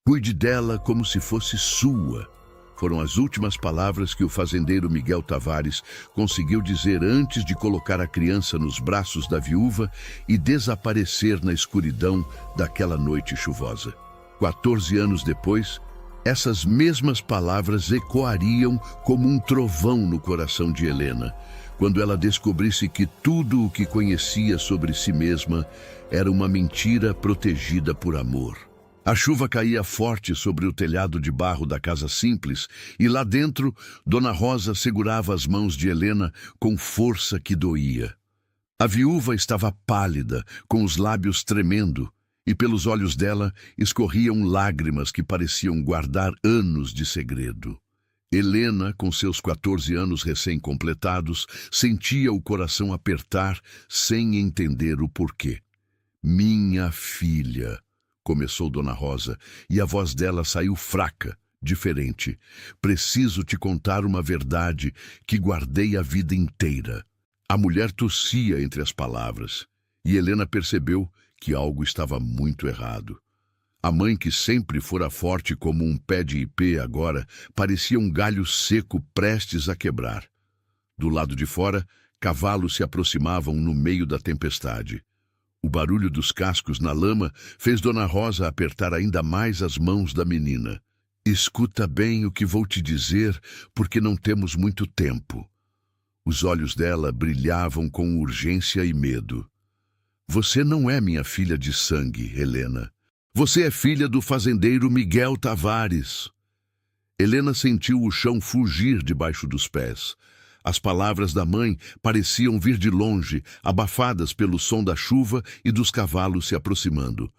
Cuide dela como se fosse sua. Foram as últimas palavras que o fazendeiro Miguel Tavares conseguiu dizer antes de colocar a criança nos braços da viúva e desaparecer na escuridão daquela noite chuvosa. 14 anos depois, essas mesmas palavras ecoariam como um trovão no coração de Helena, quando ela descobrisse que tudo o que conhecia sobre si mesma era uma mentira protegida por amor. A chuva caía forte sobre o telhado de barro da casa simples e lá dentro, Dona Rosa segurava as mãos de Helena com força que doía. A viúva estava pálida, com os lábios tremendo, e pelos olhos dela escorriam lágrimas que pareciam guardar anos de segredo. Helena, com seus 14 anos recém-completados, sentia o coração apertar sem entender o porquê. "Minha filha", começou Dona Rosa, e a voz dela saiu fraca, diferente. "Preciso te contar uma verdade que guardei a vida inteira." A mulher tossia entre as palavras, e Helena percebeu que algo estava muito errado. A mãe, que sempre fora forte como um pé de ipê, agora parecia um galho seco prestes a quebrar. Do lado de fora, cavalos se aproximavam no meio da tempestade. O barulho dos cascos na lama fez Dona Rosa apertar ainda mais as mãos da menina. "Escuta bem o que vou te dizer, porque não temos muito tempo." Os olhos dela brilhavam com urgência e medo. "Você não é minha filha de sangue, Helena. Você é filha do fazendeiro Miguel Tavares." Helena sentiu o chão fugir debaixo dos pés. As palavras da mãe pareciam vir de longe, abafadas pelo som da chuva e dos cavalos se aproximando.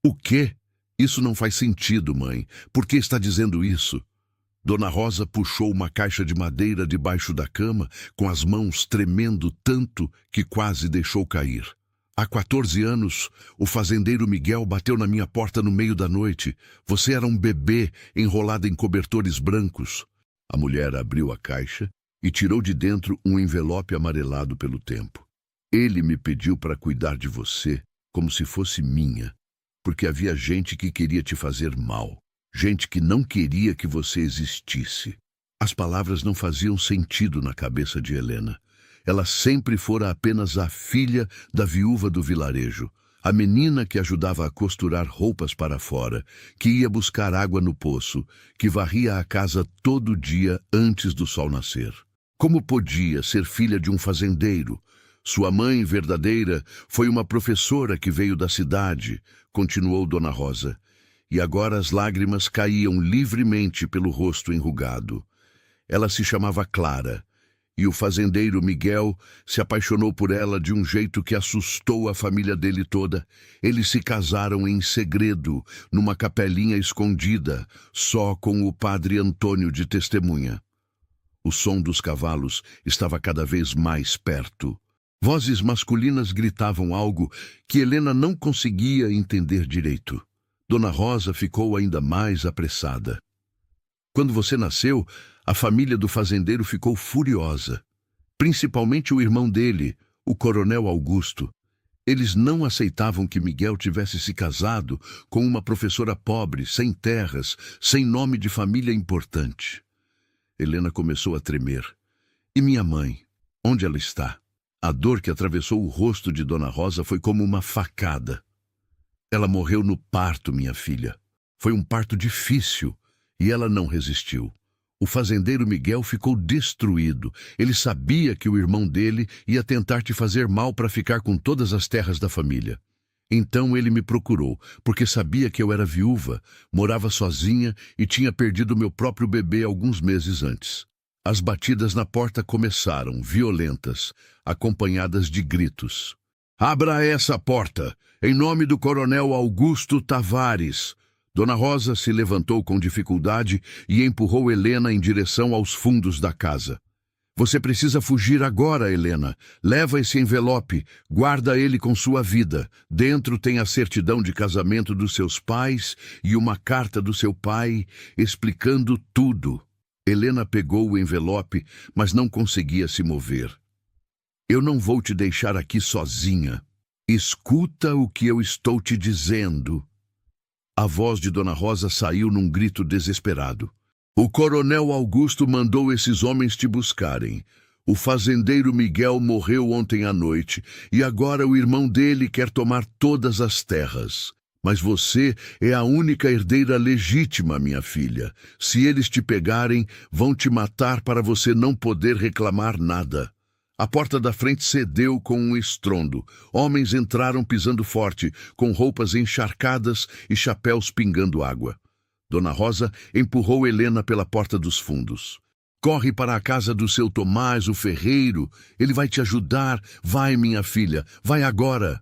"O quê? Isso não faz sentido, mãe. Por que está dizendo isso?" Dona Rosa puxou uma caixa de madeira debaixo da cama, com as mãos tremendo tanto que quase deixou cair. "Há 14 anos, o fazendeiro Miguel bateu na minha porta no meio da noite. Você era um bebê enrolado em cobertores brancos." A mulher abriu a caixa e tirou de dentro um envelope amarelado pelo tempo. "Ele me pediu para cuidar de você como se fosse minha, porque havia gente que queria te fazer mal, gente que não queria que você existisse." As palavras não faziam sentido na cabeça de Helena. Ela sempre fora apenas a filha da viúva do vilarejo, a menina que ajudava a costurar roupas para fora, que ia buscar água no poço, que varria a casa todo dia antes do sol nascer. Como podia ser filha de um fazendeiro? Sua mãe verdadeira foi uma professora que veio da cidade, continuou Dona Rosa, e agora as lágrimas caíam livremente pelo rosto enrugado. Ela se chamava Clara, e o fazendeiro Miguel se apaixonou por ela de um jeito que assustou a família dele toda. Eles se casaram em segredo, numa capelinha escondida, só com o padre Antônio de testemunha. O som dos cavalos estava cada vez mais perto. Vozes masculinas gritavam algo que Helena não conseguia entender direito. Dona Rosa ficou ainda mais apressada. "Quando você nasceu, a família do fazendeiro ficou furiosa. Principalmente o irmão dele, o Coronel Augusto. Eles não aceitavam que Miguel tivesse se casado com uma professora pobre, sem terras, sem nome de família importante." Helena começou a tremer. "E minha mãe? Onde ela está?" A dor que atravessou o rosto de Dona Rosa foi como uma facada. "Ela morreu no parto, minha filha. Foi um parto difícil e ela não resistiu. O fazendeiro Miguel ficou destruído. Ele sabia que o irmão dele ia tentar te fazer mal para ficar com todas as terras da família. Então ele me procurou, porque sabia que eu era viúva, morava sozinha e tinha perdido meu próprio bebê alguns meses antes." As batidas na porta começaram, violentas, acompanhadas de gritos. "Abra essa porta, em nome do Coronel Augusto Tavares." Dona Rosa se levantou com dificuldade e empurrou Helena em direção aos fundos da casa. "Você precisa fugir agora, Helena. Leva esse envelope, guarda ele com sua vida. Dentro tem a certidão de casamento dos seus pais e uma carta do seu pai explicando tudo." Helena pegou o envelope, mas não conseguia se mover. "Eu não vou te deixar aqui sozinha. Escuta o que eu estou te dizendo." A voz de Dona Rosa saiu num grito desesperado. O coronel Augusto mandou esses homens te buscarem. O fazendeiro Miguel morreu ontem à noite e agora o irmão dele quer tomar todas as terras. Mas você é a única herdeira legítima, minha filha. Se eles te pegarem, vão te matar para você não poder reclamar nada. A porta da frente cedeu com um estrondo. Homens entraram pisando forte, com roupas encharcadas e chapéus pingando água. Dona Rosa empurrou Helena pela porta dos fundos. Corre para a casa do seu Tomás, o ferreiro. Ele vai te ajudar. Vai, minha filha, vai agora.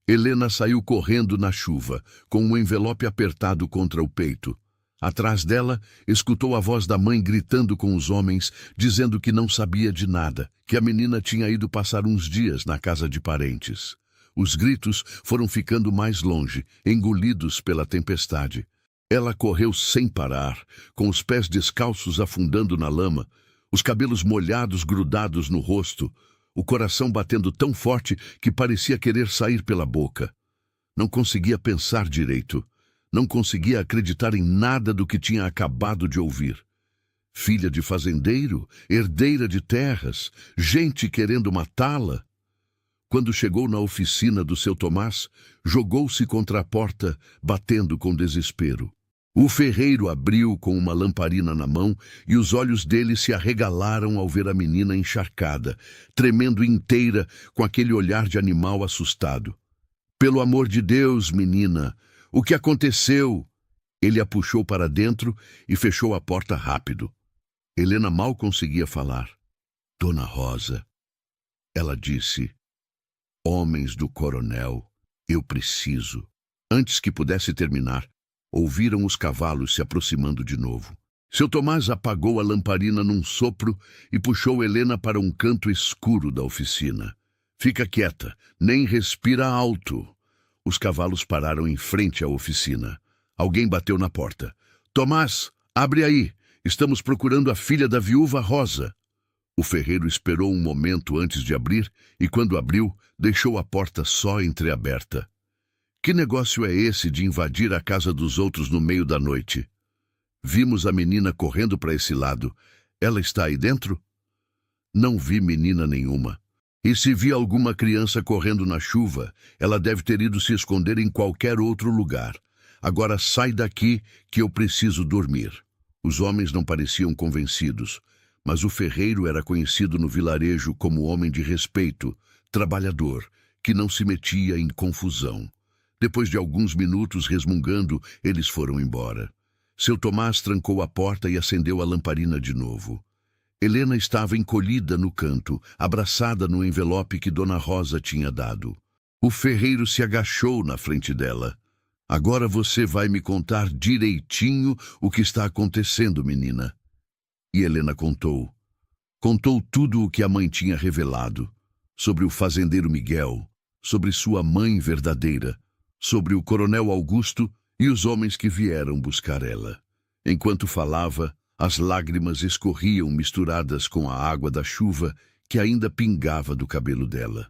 Helena saiu correndo na chuva, com um envelope apertado contra o peito. Atrás dela, escutou a voz da mãe gritando com os homens, dizendo que não sabia de nada, que a menina tinha ido passar uns dias na casa de parentes. Os gritos foram ficando mais longe, engolidos pela tempestade. Ela correu sem parar, com os pés descalços afundando na lama, os cabelos molhados grudados no rosto, o coração batendo tão forte que parecia querer sair pela boca. Não conseguia pensar direito. Não conseguia acreditar em nada do que tinha acabado de ouvir. Filha de fazendeiro, herdeira de terras, gente querendo matá-la. Quando chegou na oficina do seu Tomás, jogou-se contra a porta, batendo com desespero. O ferreiro abriu com uma lamparina na mão e os olhos dele se arregalaram ao ver a menina encharcada, tremendo inteira com aquele olhar de animal assustado. Pelo amor de Deus, menina, o que aconteceu? Ele a puxou para dentro e fechou a porta rápido. Helena mal conseguia falar. Dona Rosa, ela disse, homens do coronel, eu preciso. Antes que pudesse terminar, ouviram os cavalos se aproximando de novo. Seu Tomás apagou a lamparina num sopro e puxou Helena para um canto escuro da oficina. Fica quieta, nem respira alto. Os cavalos pararam em frente à oficina. Alguém bateu na porta. Tomás, abre aí. Estamos procurando a filha da viúva Rosa. O ferreiro esperou um momento antes de abrir e, quando abriu, deixou a porta só entreaberta. Que negócio é esse de invadir a casa dos outros no meio da noite? Vimos a menina correndo para esse lado. Ela está aí dentro? Não vi menina nenhuma. E se vi alguma criança correndo na chuva, ela deve ter ido se esconder em qualquer outro lugar. Agora sai daqui que eu preciso dormir. Os homens não pareciam convencidos, mas o ferreiro era conhecido no vilarejo como homem de respeito, trabalhador, que não se metia em confusão. Depois de alguns minutos resmungando, eles foram embora. Seu Tomás trancou a porta e acendeu a lamparina de novo. Helena estava encolhida no canto, abraçada no envelope que Dona Rosa tinha dado. O ferreiro se agachou na frente dela. Agora você vai me contar direitinho o que está acontecendo, menina. E Helena contou. Contou tudo o que a mãe tinha revelado. Sobre o fazendeiro Miguel, sobre sua mãe verdadeira, sobre o coronel Augusto e os homens que vieram buscar ela. Enquanto falava, as lágrimas escorriam misturadas com a água da chuva que ainda pingava do cabelo dela.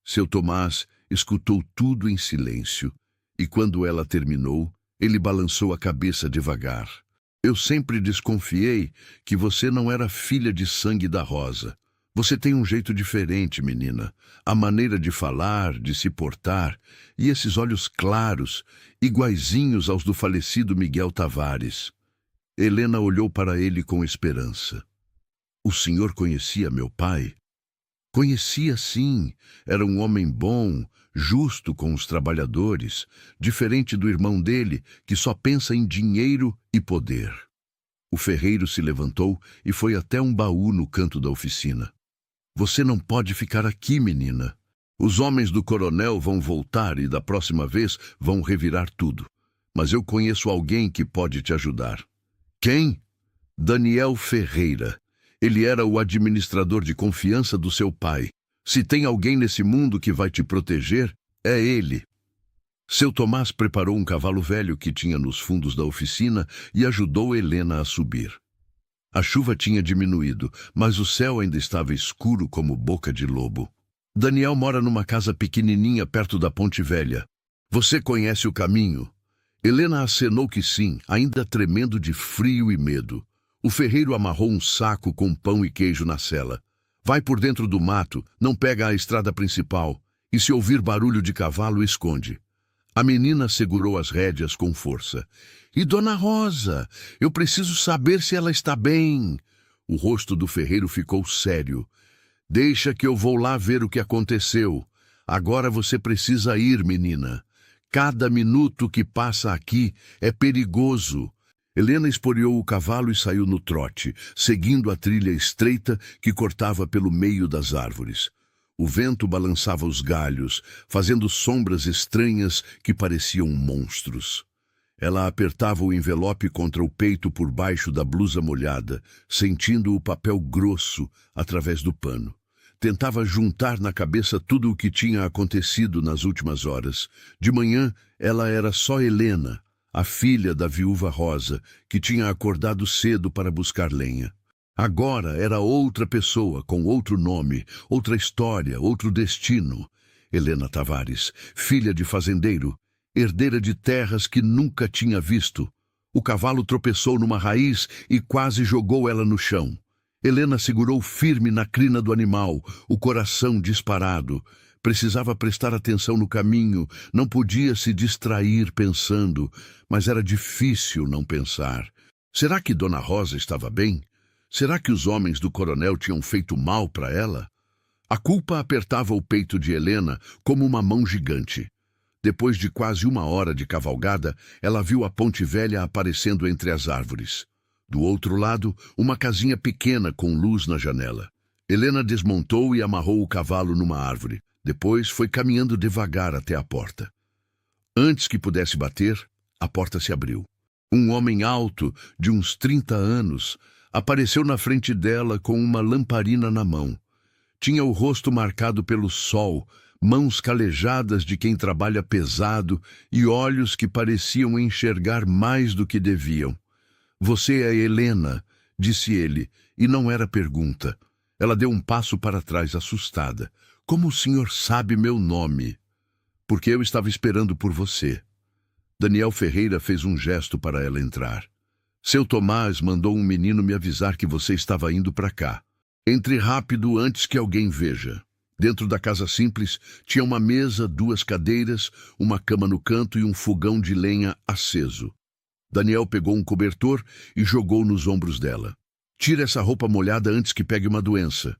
Seu Tomás escutou tudo em silêncio, e quando ela terminou, ele balançou a cabeça devagar. Eu sempre desconfiei que você não era filha de sangue da Rosa. Você tem um jeito diferente, menina. A maneira de falar, de se portar, e esses olhos claros, iguaizinhos aos do falecido Miguel Tavares. Helena olhou para ele com esperança. O senhor conhecia meu pai? Conhecia, sim. Era um homem bom, justo com os trabalhadores, diferente do irmão dele, que só pensa em dinheiro e poder. O ferreiro se levantou e foi até um baú no canto da oficina. Você não pode ficar aqui, menina. Os homens do coronel vão voltar e da próxima vez vão revirar tudo. Mas eu conheço alguém que pode te ajudar. Quem? Daniel Ferreira. Ele era o administrador de confiança do seu pai. Se tem alguém nesse mundo que vai te proteger, é ele. Seu Tomás preparou um cavalo velho que tinha nos fundos da oficina e ajudou Helena a subir. A chuva tinha diminuído, mas o céu ainda estava escuro como boca de lobo. Daniel mora numa casa pequenininha perto da Ponte Velha. Você conhece o caminho? Helena acenou que sim, ainda tremendo de frio e medo. O ferreiro amarrou um saco com pão e queijo na sela. Vai por dentro do mato, não pega a estrada principal, e se ouvir barulho de cavalo, esconde. A menina segurou as rédeas com força. E Dona Rosa? Eu preciso saber se ela está bem. O rosto do ferreiro ficou sério. Deixa que eu vou lá ver o que aconteceu. Agora você precisa ir, menina. Cada minuto que passa aqui é perigoso. Helena esporeou o cavalo e saiu no trote, seguindo a trilha estreita que cortava pelo meio das árvores. O vento balançava os galhos, fazendo sombras estranhas que pareciam monstros. Ela apertava o envelope contra o peito por baixo da blusa molhada, sentindo o papel grosso através do pano. Tentava juntar na cabeça tudo o que tinha acontecido nas últimas horas. De manhã, ela era só Helena, a filha da viúva Rosa, que tinha acordado cedo para buscar lenha. Agora era outra pessoa, com outro nome, outra história, outro destino. Helena Tavares, filha de fazendeiro, herdeira de terras que nunca tinha visto. O cavalo tropeçou numa raiz e quase jogou ela no chão. Helena segurou firme na crina do animal, o coração disparado. Precisava prestar atenção no caminho, não podia se distrair pensando, mas era difícil não pensar. Será que Dona Rosa estava bem? Será que os homens do coronel tinham feito mal para ela? A culpa apertava o peito de Helena como uma mão gigante. Depois de quase 1 hora de cavalgada, ela viu a Ponte Velha aparecendo entre as árvores. Do outro lado, uma casinha pequena com luz na janela. Helena desmontou e amarrou o cavalo numa árvore. Depois foi caminhando devagar até a porta. Antes que pudesse bater, a porta se abriu. Um homem alto, de uns 30 anos, apareceu na frente dela com uma lamparina na mão. Tinha o rosto marcado pelo sol, mãos calejadas de quem trabalha pesado e olhos que pareciam enxergar mais do que deviam. Você é Helena, disse ele, e não era pergunta. Ela deu um passo para trás, assustada. Como o senhor sabe meu nome? Porque eu estava esperando por você. Daniel Ferreira fez um gesto para ela entrar. Seu Tomás mandou um menino me avisar que você estava indo para cá. Entre rápido antes que alguém veja. Dentro da casa simples tinha uma mesa, 2 cadeiras, uma cama no canto e um fogão de lenha aceso. Daniel pegou um cobertor e jogou nos ombros dela. Tira essa roupa molhada antes que pegue uma doença.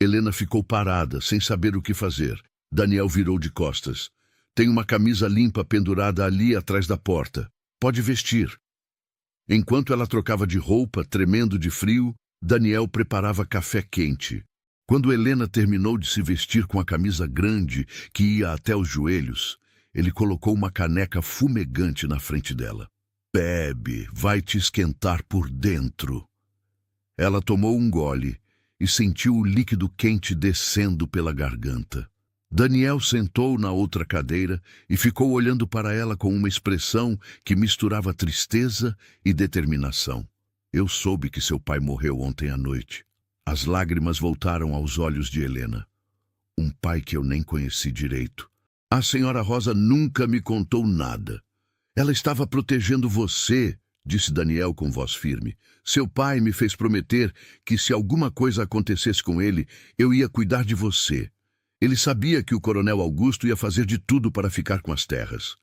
Helena ficou parada, sem saber o que fazer. Daniel virou de costas. Tem uma camisa limpa pendurada ali atrás da porta. Pode vestir. Enquanto ela trocava de roupa, tremendo de frio, Daniel preparava café quente. Quando Helena terminou de se vestir com a camisa grande que ia até os joelhos, ele colocou uma caneca fumegante na frente dela. Bebe, vai te esquentar por dentro. Ela tomou um gole e sentiu o líquido quente descendo pela garganta. Daniel sentou na outra cadeira e ficou olhando para ela com uma expressão que misturava tristeza e determinação. Eu soube que seu pai morreu ontem à noite. As lágrimas voltaram aos olhos de Helena. Um pai que eu nem conheci direito. A senhora Rosa nunca me contou nada. Ela estava protegendo você, disse Daniel com voz firme. Seu pai me fez prometer que se alguma coisa acontecesse com ele, eu ia cuidar de você. Ele sabia que o coronel Augusto ia fazer de tudo para ficar com as terras.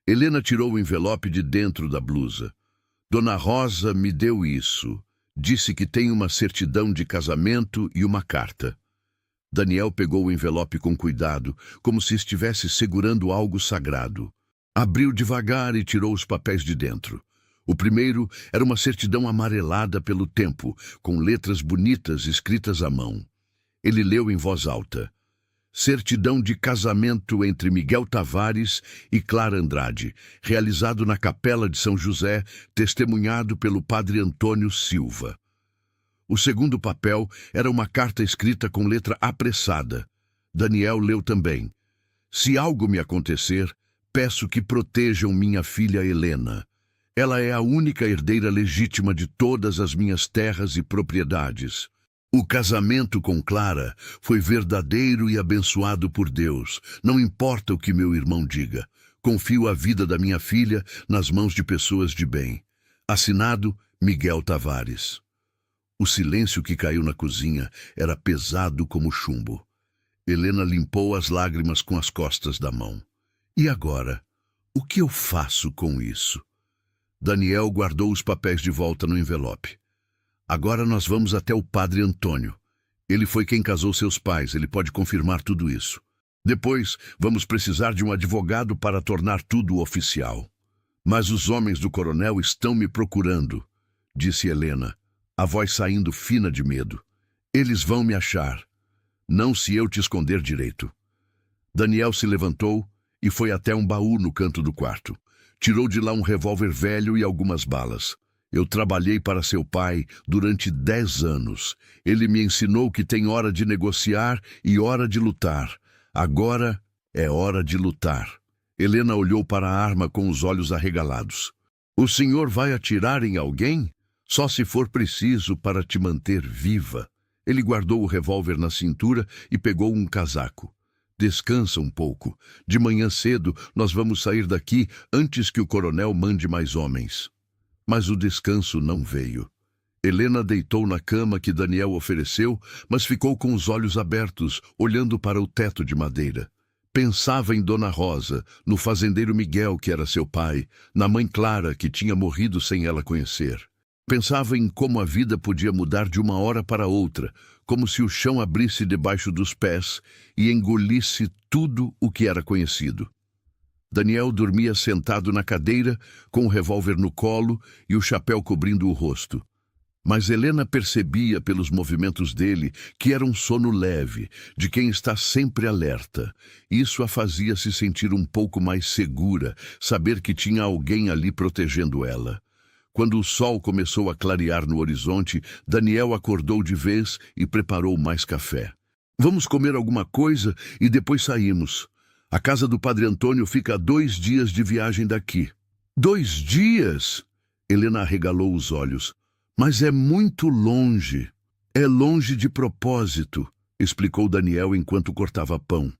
Helena tirou o envelope de dentro da blusa. Dona Rosa me deu isso. Disse que tem uma certidão de casamento e uma carta. Daniel pegou o envelope com cuidado, como se estivesse segurando algo sagrado. Abriu devagar e tirou os papéis de dentro. O primeiro era uma certidão amarelada pelo tempo, com letras bonitas escritas à mão. Ele leu em voz alta. Certidão de casamento entre Miguel Tavares e Clara Andrade, realizado na Capela de São José, testemunhado pelo padre Antônio Silva. O segundo papel era uma carta escrita com letra apressada. Daniel leu também. Se algo me acontecer, peço que protejam minha filha Helena. Ela é a única herdeira legítima de todas as minhas terras e propriedades. O casamento com Clara foi verdadeiro e abençoado por Deus. Não importa o que meu irmão diga. Confio a vida da minha filha nas mãos de pessoas de bem. Assinado Miguel Tavares. O silêncio que caiu na cozinha era pesado como chumbo. Helena limpou as lágrimas com as costas da mão. E agora? O que eu faço com isso? Daniel guardou os papéis de volta no envelope. Agora nós vamos até o padre Antônio. Ele foi quem casou seus pais, ele pode confirmar tudo isso. Depois, vamos precisar de um advogado para tornar tudo oficial. Mas os homens do coronel estão me procurando, disse Helena, a voz saindo fina de medo. Eles vão me achar. Não se eu te esconder direito. Daniel se levantou e foi até um baú no canto do quarto. Tirou de lá um revólver velho e algumas balas. Eu trabalhei para seu pai durante 10 anos. Ele me ensinou que tem hora de negociar e hora de lutar. Agora é hora de lutar. Helena olhou para a arma com os olhos arregalados. O senhor vai atirar em alguém? Só se for preciso para te manter viva. Ele guardou o revólver na cintura e pegou um casaco. Descansa um pouco. De manhã cedo nós vamos sair daqui antes que o coronel mande mais homens. Mas o descanso não veio. Helena deitou na cama que Daniel ofereceu, mas ficou com os olhos abertos, olhando para o teto de madeira. Pensava em Dona Rosa, no fazendeiro Miguel, que era seu pai, na mãe Clara, que tinha morrido sem ela conhecer. Pensava em como a vida podia mudar de uma hora para outra, como se o chão abrisse debaixo dos pés e engolisse tudo o que era conhecido. Daniel dormia sentado na cadeira, com o revólver no colo e o chapéu cobrindo o rosto. Mas Helena percebia pelos movimentos dele que era um sono leve, de quem está sempre alerta. Isso a fazia se sentir um pouco mais segura, saber que tinha alguém ali protegendo ela. Quando o sol começou a clarear no horizonte, Daniel acordou de vez e preparou mais café. Vamos comer alguma coisa e depois saímos. A casa do padre Antônio fica a 2 dias de viagem daqui. 2 dias? Helena arregalou os olhos. Mas é muito longe. É longe de propósito, explicou Daniel enquanto cortava pão.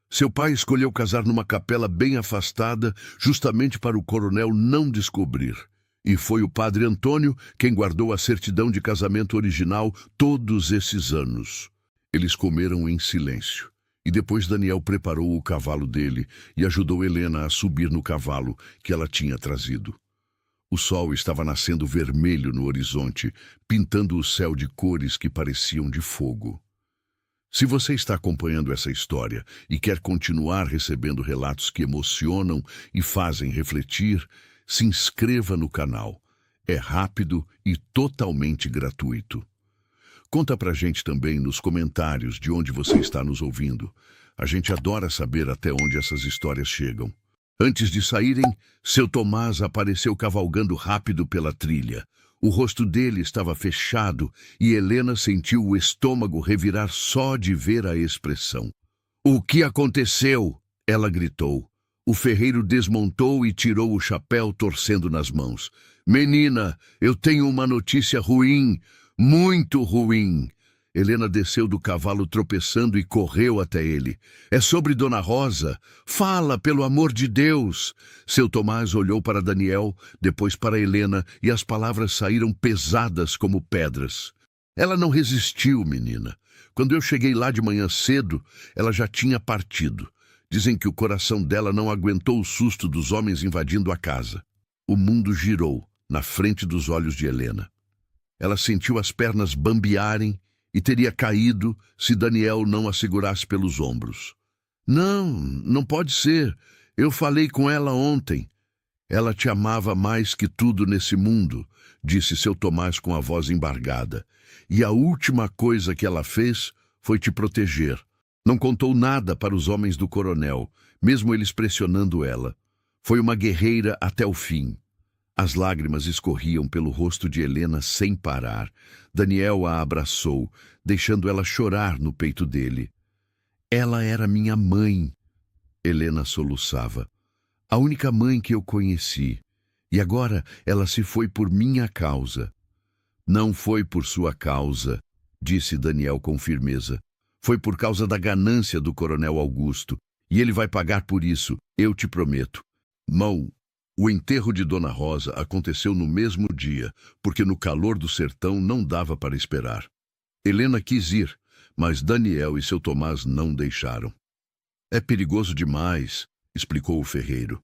Seu pai escolheu casar numa capela bem afastada, justamente para o coronel não descobrir. E foi o padre Antônio quem guardou a certidão de casamento original todos esses anos. Eles comeram em silêncio. E depois Daniel preparou o cavalo dele e ajudou Helena a subir no cavalo que ela tinha trazido. O sol estava nascendo vermelho no horizonte, pintando o céu de cores que pareciam de fogo. Se você está acompanhando essa história e quer continuar recebendo relatos que emocionam e fazem refletir, se inscreva no canal. É rápido e totalmente gratuito. Conta pra gente também nos comentários de onde você está nos ouvindo. A gente adora saber até onde essas histórias chegam. Antes de saírem, seu Tomás apareceu cavalgando rápido pela trilha. O rosto dele estava fechado e Helena sentiu o estômago revirar só de ver a expressão. "O que aconteceu?" ela gritou. O ferreiro desmontou e tirou o chapéu, torcendo nas mãos. "Menina, eu tenho uma notícia ruim, muito ruim." Helena desceu do cavalo tropeçando e correu até ele. "É sobre Dona Rosa. Fala, pelo amor de Deus." Seu Tomás olhou para Daniel, depois para Helena, e as palavras saíram pesadas como pedras. "Ela não resistiu, menina. Quando eu cheguei lá de manhã cedo, ela já tinha partido. Dizem que o coração dela não aguentou o susto dos homens invadindo a casa." O mundo girou na frente dos olhos de Helena. Ela sentiu as pernas bambearem e teria caído se Daniel não a segurasse pelos ombros. Não, não pode ser. Eu falei com ela ontem." "Ela te amava mais que tudo nesse mundo", disse seu Tomás com a voz embargada. "E a última coisa que ela fez foi te proteger. Não contou nada para os homens do coronel, mesmo eles pressionando ela. Foi uma guerreira até o fim." As lágrimas escorriam pelo rosto de Helena sem parar. Daniel a abraçou, deixando ela chorar no peito dele. "Ela era minha mãe", Helena soluçava. "A única mãe que eu conheci. E agora ela se foi por minha causa." "Não foi por sua causa", disse Daniel com firmeza. "Foi por causa da ganância do coronel Augusto. E ele vai pagar por isso, eu te prometo. Mão, o enterro de Dona Rosa aconteceu no mesmo dia, porque no calor do sertão não dava para esperar. Helena quis ir, mas Daniel e seu Tomás não deixaram. É perigoso demais, explicou o ferreiro.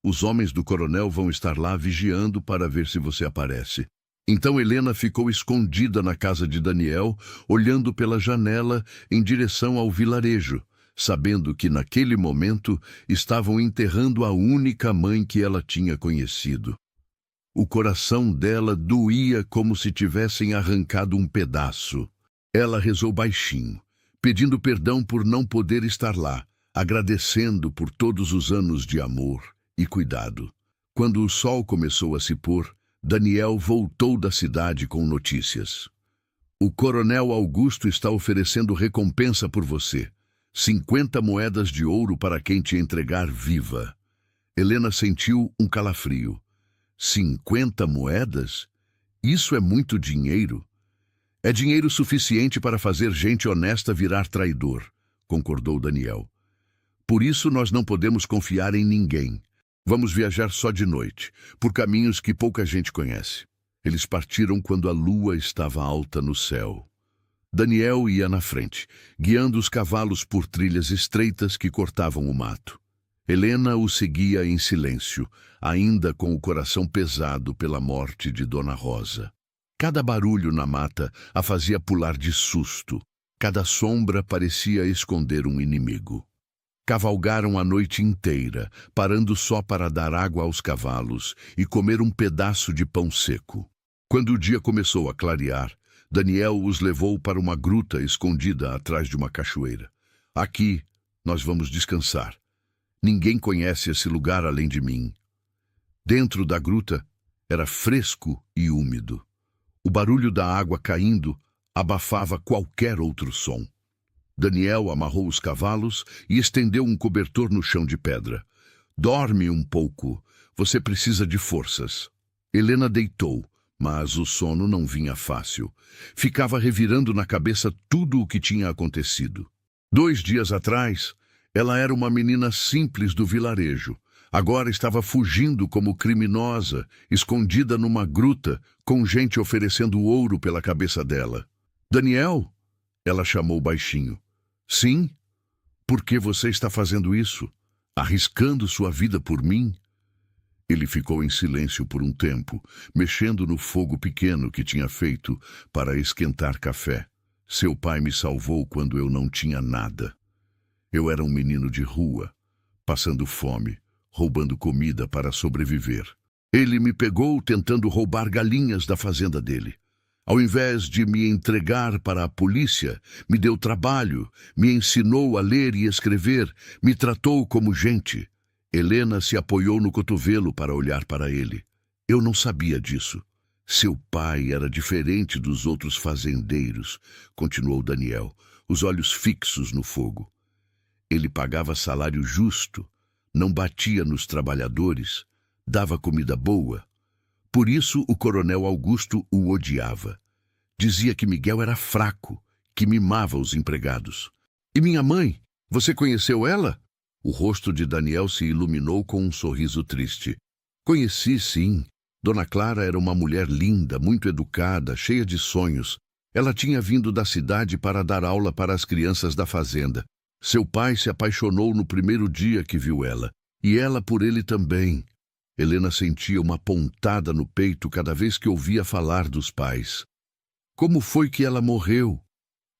Os homens do coronel vão estar lá vigiando para ver se você aparece. Então Helena ficou escondida na casa de Daniel, olhando pela janela em direção ao vilarejo, sabendo que naquele momento estavam enterrando a única mãe que ela tinha conhecido. O coração dela doía como se tivessem arrancado um pedaço. Ela rezou baixinho, pedindo perdão por não poder estar lá, agradecendo por todos os anos de amor e cuidado. Quando o sol começou a se pôr, Daniel voltou da cidade com notícias. O coronel Augusto está oferecendo recompensa por você. 50 moedas de ouro para quem te entregar viva. Helena sentiu um calafrio. 50 moedas? Isso é muito dinheiro. É dinheiro suficiente para fazer gente honesta virar traidor, concordou Daniel. Por isso nós não podemos confiar em ninguém. Vamos viajar só de noite, por caminhos que pouca gente conhece. Eles partiram quando a lua estava alta no céu. Daniel ia na frente, guiando os cavalos por trilhas estreitas que cortavam o mato. Helena o seguia em silêncio, ainda com o coração pesado pela morte de Dona Rosa. Cada barulho na mata a fazia pular de susto. Cada sombra parecia esconder um inimigo. Cavalgaram a noite inteira, parando só para dar água aos cavalos e comer um pedaço de pão seco. Quando o dia começou a clarear, Daniel os levou para uma gruta escondida atrás de uma cachoeira. Aqui nós vamos descansar. Ninguém conhece esse lugar além de mim. Dentro da gruta era fresco e úmido. O barulho da água caindo abafava qualquer outro som. Daniel amarrou os cavalos e estendeu um cobertor no chão de pedra. Dorme um pouco, você precisa de forças. Helena deitou, mas o sono não vinha fácil. Ficava revirando na cabeça tudo o que tinha acontecido. 2 dias atrás, ela era uma menina simples do vilarejo. Agora estava fugindo como criminosa, escondida numa gruta, com gente oferecendo ouro pela cabeça dela. Daniel? Ela chamou baixinho. Sim? Por que você está fazendo isso? Arriscando sua vida por mim? Ele ficou em silêncio por um tempo, mexendo no fogo pequeno que tinha feito para esquentar café. Seu pai me salvou quando eu não tinha nada. Eu era um menino de rua, passando fome, roubando comida para sobreviver. Ele me pegou tentando roubar galinhas da fazenda dele. Ao invés de me entregar para a polícia, me deu trabalho, me ensinou a ler e escrever, me tratou como gente. Helena se apoiou no cotovelo para olhar para ele. Eu não sabia disso. Seu pai era diferente dos outros fazendeiros, continuou Daniel, os olhos fixos no fogo. Ele pagava salário justo, não batia nos trabalhadores, dava comida boa. Por isso o coronel Augusto o odiava. Dizia que Miguel era fraco, que mimava os empregados. E minha mãe? Você conheceu ela? O rosto de Daniel se iluminou com um sorriso triste. Conheci, sim. Dona Clara era uma mulher linda, muito educada, cheia de sonhos. Ela tinha vindo da cidade para dar aula para as crianças da fazenda. Seu pai se apaixonou no primeiro dia que viu ela, e ela por ele também. Helena sentia uma pontada no peito cada vez que ouvia falar dos pais. Como foi que ela morreu?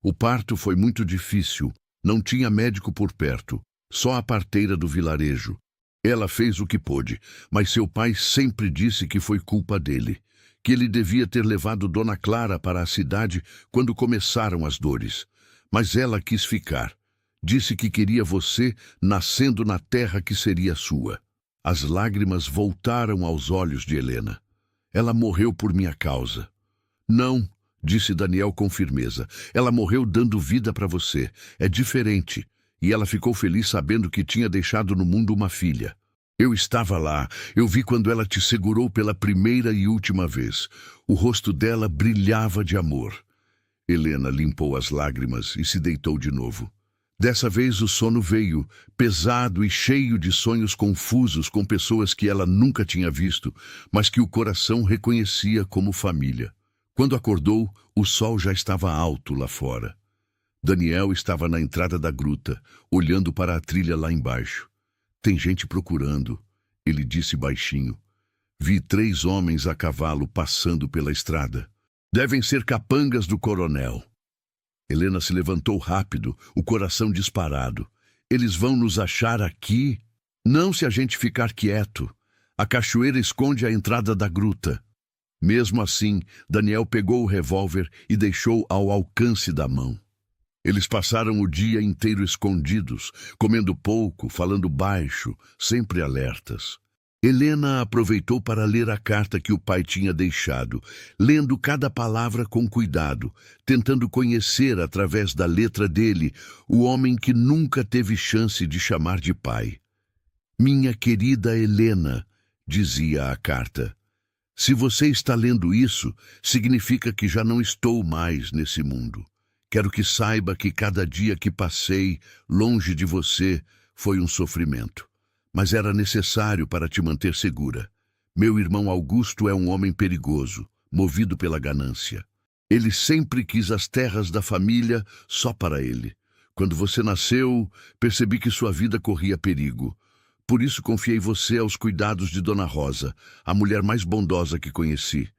O parto foi muito difícil. Não tinha médico por perto, só a parteira do vilarejo. Ela fez o que pôde, mas seu pai sempre disse que foi culpa dele, que ele devia ter levado Dona Clara para a cidade quando começaram as dores. Mas ela quis ficar. Disse que queria você nascendo na terra que seria sua. As lágrimas voltaram aos olhos de Helena. Ela morreu por minha causa. Não, disse Daniel com firmeza. Ela morreu dando vida para você. É diferente. E ela ficou feliz sabendo que tinha deixado no mundo uma filha. Eu estava lá. Eu vi quando ela te segurou pela primeira e última vez. O rosto dela brilhava de amor. Helena limpou as lágrimas e se deitou de novo. Dessa vez o sono veio, pesado e cheio de sonhos confusos com pessoas que ela nunca tinha visto, mas que o coração reconhecia como família. Quando acordou, o sol já estava alto lá fora. Daniel estava na entrada da gruta, olhando para a trilha lá embaixo. Tem gente procurando, ele disse baixinho. Vi 3 homens a cavalo passando pela estrada. Devem ser capangas do coronel. Helena se levantou rápido, o coração disparado. Eles vão nos achar aqui? Não se a gente ficar quieto. A cachoeira esconde a entrada da gruta. Mesmo assim, Daniel pegou o revólver e deixou ao alcance da mão. Eles passaram o dia inteiro escondidos, comendo pouco, falando baixo, sempre alertas. Helena aproveitou para ler a carta que o pai tinha deixado, lendo cada palavra com cuidado, tentando conhecer através da letra dele o homem que nunca teve chance de chamar de pai. Minha querida Helena, dizia a carta, se você está lendo isso, significa que já não estou mais nesse mundo. Quero que saiba que cada dia que passei longe de você foi um sofrimento. Mas era necessário para te manter segura. Meu irmão Augusto é um homem perigoso, movido pela ganância. Ele sempre quis as terras da família só para ele. Quando você nasceu, percebi que sua vida corria perigo. Por isso confiei você aos cuidados de Dona Rosa, a mulher mais bondosa que conheci.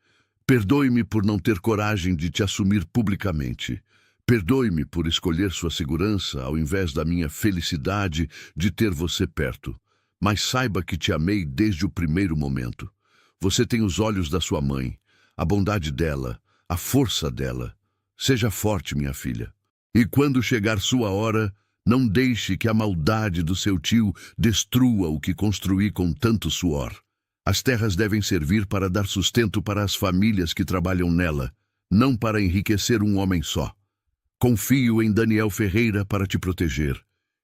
Perdoe-me por não ter coragem de te assumir publicamente. Perdoe-me por escolher sua segurança ao invés da minha felicidade de ter você perto. Mas saiba que te amei desde o primeiro momento. Você tem os olhos da sua mãe, a bondade dela, a força dela. Seja forte, minha filha. E quando chegar sua hora, não deixe que a maldade do seu tio destrua o que construí com tanto suor. As terras devem servir para dar sustento para as famílias que trabalham nela, não para enriquecer um homem só. Confio em Daniel Ferreira para te proteger.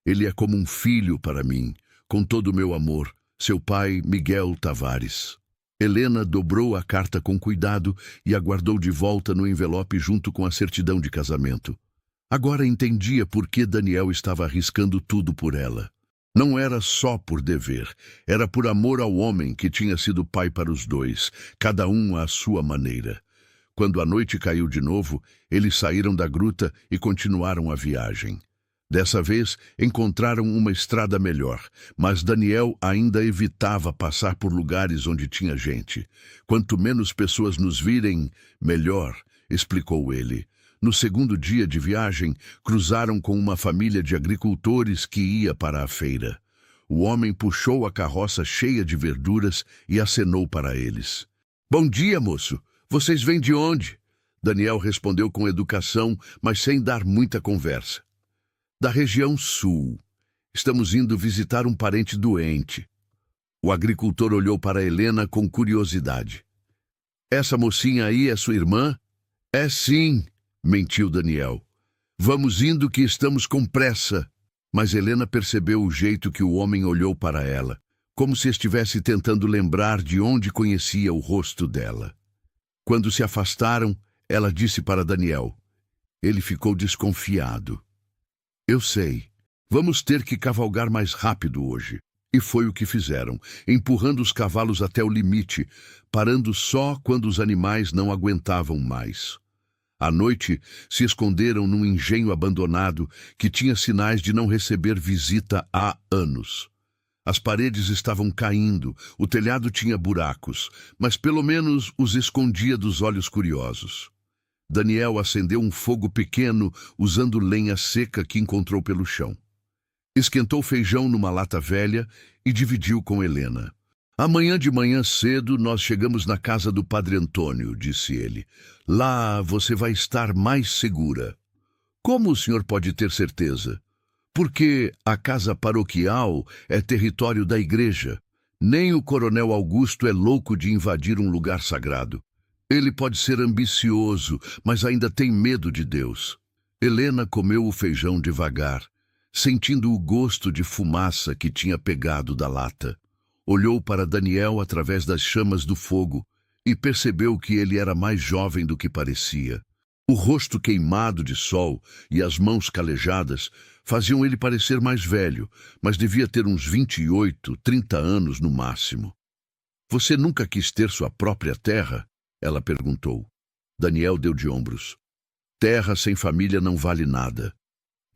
Ele é como um filho para mim. Com todo o meu amor, seu pai, Miguel Tavares. Helena dobrou a carta com cuidado e a guardou de volta no envelope junto com a certidão de casamento. Agora entendia por que Daniel estava arriscando tudo por ela. Não era só por dever, era por amor ao homem que tinha sido pai para os dois, cada um à sua maneira. Quando a noite caiu de novo, eles saíram da gruta e continuaram a viagem. Dessa vez, encontraram uma estrada melhor, mas Daniel ainda evitava passar por lugares onde tinha gente. Quanto menos pessoas nos virem, melhor, explicou ele. No segundo dia de viagem, cruzaram com uma família de agricultores que ia para a feira. O homem puxou a carroça cheia de verduras e acenou para eles. Bom dia, moço. Vocês vêm de onde? Daniel respondeu com educação, mas sem dar muita conversa. Da região sul. Estamos indo visitar um parente doente. O agricultor olhou para Helena com curiosidade. Essa mocinha aí é sua irmã? É sim, mentiu Daniel. Vamos indo que estamos com pressa. Mas Helena percebeu o jeito que o homem olhou para ela, como se estivesse tentando lembrar de onde conhecia o rosto dela. Quando se afastaram, ela disse para Daniel. Ele ficou desconfiado. Eu sei. Vamos ter que cavalgar mais rápido hoje. E foi o que fizeram, empurrando os cavalos até o limite, parando só quando os animais não aguentavam mais. À noite, se esconderam num engenho abandonado que tinha sinais de não receber visita há anos. As paredes estavam caindo, o telhado tinha buracos, mas pelo menos os escondia dos olhos curiosos. Daniel acendeu um fogo pequeno usando lenha seca que encontrou pelo chão. Esquentou feijão numa lata velha e dividiu com Helena. Amanhã de manhã cedo nós chegamos na casa do Padre Antônio, disse ele. Lá você vai estar mais segura. Como o senhor pode ter certeza? Porque a casa paroquial é território da igreja. Nem o coronel Augusto é louco de invadir um lugar sagrado. Ele pode ser ambicioso, mas ainda tem medo de Deus. Helena comeu o feijão devagar, sentindo o gosto de fumaça que tinha pegado da lata. Olhou para Daniel através das chamas do fogo e percebeu que ele era mais jovem do que parecia. O rosto queimado de sol e as mãos calejadas faziam ele parecer mais velho, mas devia ter uns 28, 30 anos no máximo. Você nunca quis ter sua própria terra? Ela perguntou. Daniel deu de ombros. Terra sem família não vale nada.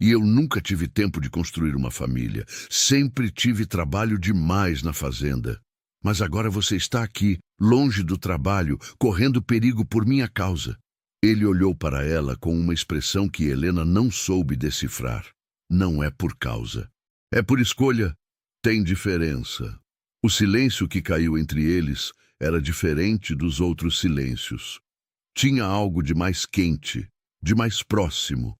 E eu nunca tive tempo de construir uma família. Sempre tive trabalho demais na fazenda. Mas agora você está aqui, longe do trabalho, correndo perigo por minha causa. Ele olhou para ela com uma expressão que Helena não soube decifrar. Não é por causa. É por escolha. Tem diferença. O silêncio que caiu entre eles era diferente dos outros silêncios. Tinha algo de mais quente, de mais próximo.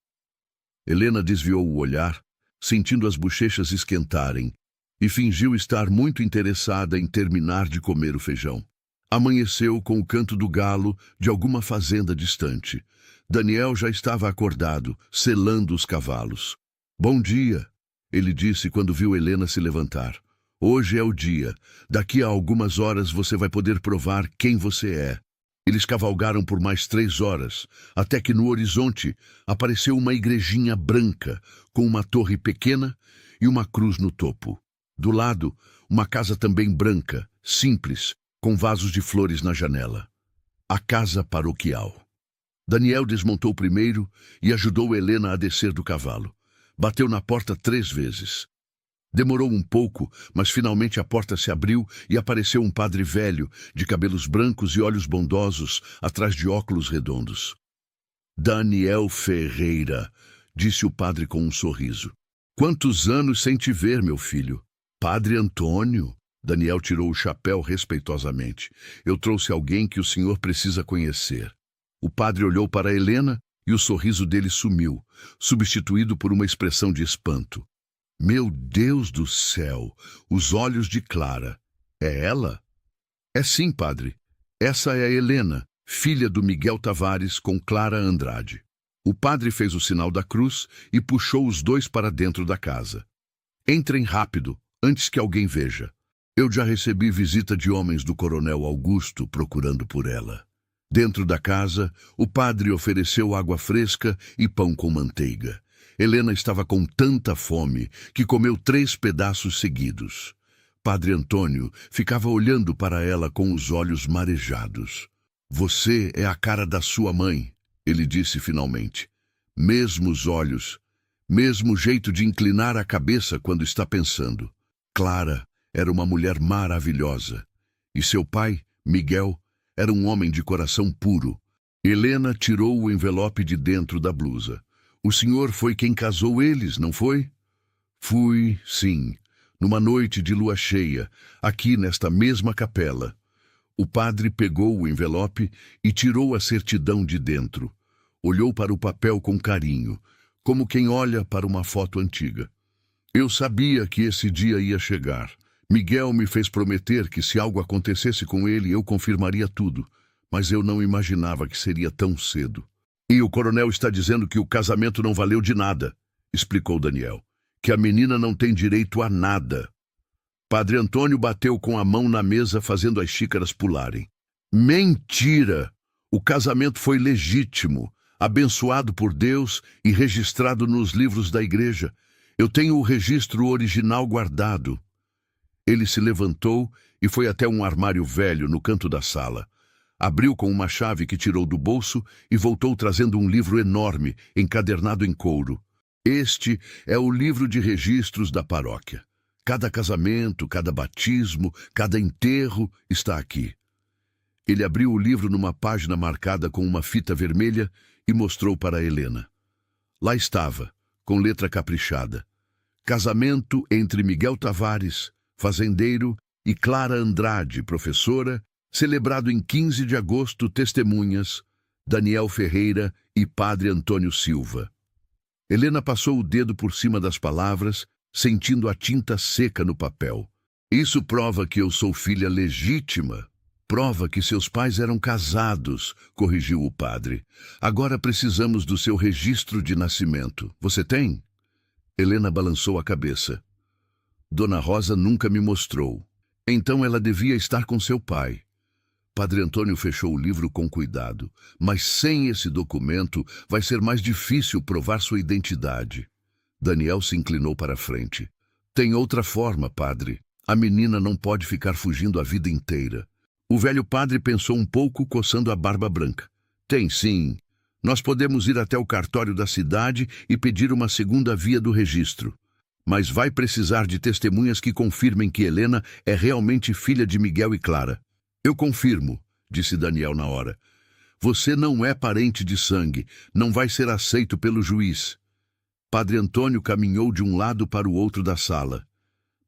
Helena desviou o olhar, sentindo as bochechas esquentarem, e fingiu estar muito interessada em terminar de comer o feijão. Amanheceu com o canto do galo de alguma fazenda distante. Daniel já estava acordado, selando os cavalos. Bom dia, ele disse quando viu Helena se levantar. Hoje é o dia. Daqui a algumas horas você vai poder provar quem você é. Eles cavalgaram por mais 3 horas, até que no horizonte apareceu uma igrejinha branca, com uma torre pequena e uma cruz no topo. Do lado, uma casa também branca, simples, com vasos de flores na janela. A casa paroquial. Daniel desmontou primeiro e ajudou Helena a descer do cavalo. Bateu na porta 3 vezes. Demorou um pouco, mas finalmente a porta se abriu e apareceu um padre velho, de cabelos brancos e olhos bondosos, atrás de óculos redondos. Daniel Ferreira, disse o padre com um sorriso. Quantos anos sem te ver, meu filho? Padre Antônio. Daniel tirou o chapéu respeitosamente. Eu trouxe alguém que o senhor precisa conhecer. O padre olhou para Helena e o sorriso dele sumiu, substituído por uma expressão de espanto. Meu Deus do céu! Os olhos de Clara. É ela? É sim, padre. Essa é a Helena, filha do Miguel Tavares com Clara Andrade. O padre fez o sinal da cruz e puxou os dois para dentro da casa. Entrem rápido, antes que alguém veja. Eu já recebi visita de homens do coronel Augusto procurando por ela. Dentro da casa, o padre ofereceu água fresca e pão com manteiga. Helena estava com tanta fome que comeu 3 pedaços seguidos. Padre Antônio ficava olhando para ela com os olhos marejados. Você é a cara da sua mãe, ele disse finalmente. Mesmos olhos, mesmo jeito de inclinar a cabeça quando está pensando. Clara era uma mulher maravilhosa. E seu pai, Miguel, era um homem de coração puro. Helena tirou o envelope de dentro da blusa. O senhor foi quem casou eles, não foi? Fui, sim, numa noite de lua cheia, aqui nesta mesma capela. O padre pegou o envelope e tirou a certidão de dentro. Olhou para o papel com carinho, como quem olha para uma foto antiga. Eu sabia que esse dia ia chegar. Miguel me fez prometer que se algo acontecesse com ele, eu confirmaria tudo, mas eu não imaginava que seria tão cedo. E o coronel está dizendo que o casamento não valeu de nada, explicou Daniel, que a menina não tem direito a nada. Padre Antônio bateu com a mão na mesa, fazendo as xícaras pularem. Mentira! O casamento foi legítimo, abençoado por Deus e registrado nos livros da igreja. Eu tenho o registro original guardado. Ele se levantou e foi até um armário velho no canto da sala. Abriu com uma chave que tirou do bolso e voltou trazendo um livro enorme, encadernado em couro. Este é o livro de registros da paróquia. Cada casamento, cada batismo, cada enterro está aqui. Ele abriu o livro numa página marcada com uma fita vermelha e mostrou para Helena. Lá estava, com letra caprichada. Casamento entre Miguel Tavares, fazendeiro, e Clara Andrade, professora, celebrado em 15 de agosto, testemunhas, Daniel Ferreira e Padre Antônio Silva. Helena passou o dedo por cima das palavras, sentindo a tinta seca no papel. Isso prova que eu sou filha legítima. Prova que seus pais eram casados, corrigiu o padre. Agora precisamos do seu registro de nascimento. Você tem? Helena balançou a cabeça. Dona Rosa nunca me mostrou. Então ela devia estar com seu pai. Padre Antônio fechou o livro com cuidado. Mas sem esse documento, vai ser mais difícil provar sua identidade. Daniel se inclinou para a frente. Tem outra forma, padre. A menina não pode ficar fugindo a vida inteira. O velho padre pensou um pouco, coçando a barba branca. Tem sim. Nós podemos ir até o cartório da cidade e pedir uma segunda via do registro. Mas vai precisar de testemunhas que confirmem que Helena é realmente filha de Miguel e Clara. Eu confirmo, disse Daniel na hora. Você não é parente de sangue, não vai ser aceito pelo juiz. Padre Antônio caminhou de um lado para o outro da sala.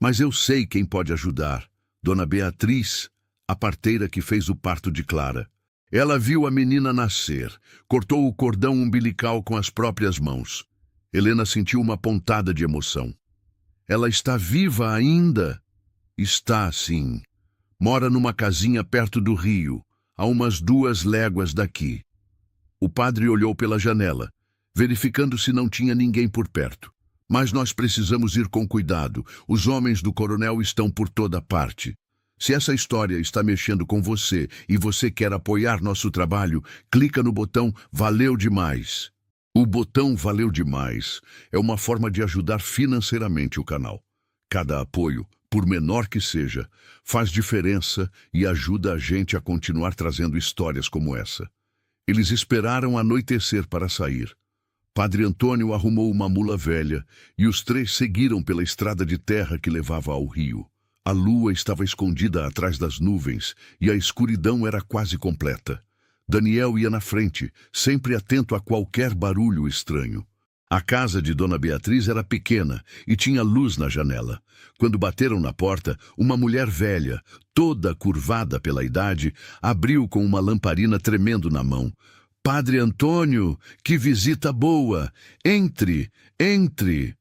Mas eu sei quem pode ajudar. Dona Beatriz, a parteira que fez o parto de Clara. Ela viu a menina nascer, cortou o cordão umbilical com as próprias mãos. Helena sentiu uma pontada de emoção. Ela está viva ainda? Está, sim. Mora numa casinha perto do rio, a umas 2 léguas daqui. O padre olhou pela janela, verificando se não tinha ninguém por perto. Mas nós precisamos ir com cuidado. Os homens do coronel estão por toda parte. Se essa história está mexendo com você e você quer apoiar nosso trabalho, clica no botão Valeu Demais. O botão Valeu Demais é uma forma de ajudar financeiramente o canal. Cada apoio, por menor que seja, faz diferença e ajuda a gente a continuar trazendo histórias como essa. Eles esperaram anoitecer para sair. Padre Antônio arrumou uma mula velha e os 3 seguiram pela estrada de terra que levava ao rio. A lua estava escondida atrás das nuvens e a escuridão era quase completa. Daniel ia na frente, sempre atento a qualquer barulho estranho. A casa de Dona Beatriz era pequena e tinha luz na janela. Quando bateram na porta, uma mulher velha, toda curvada pela idade, abriu com uma lamparina tremendo na mão. Padre Antônio, que visita boa! Entre, entre!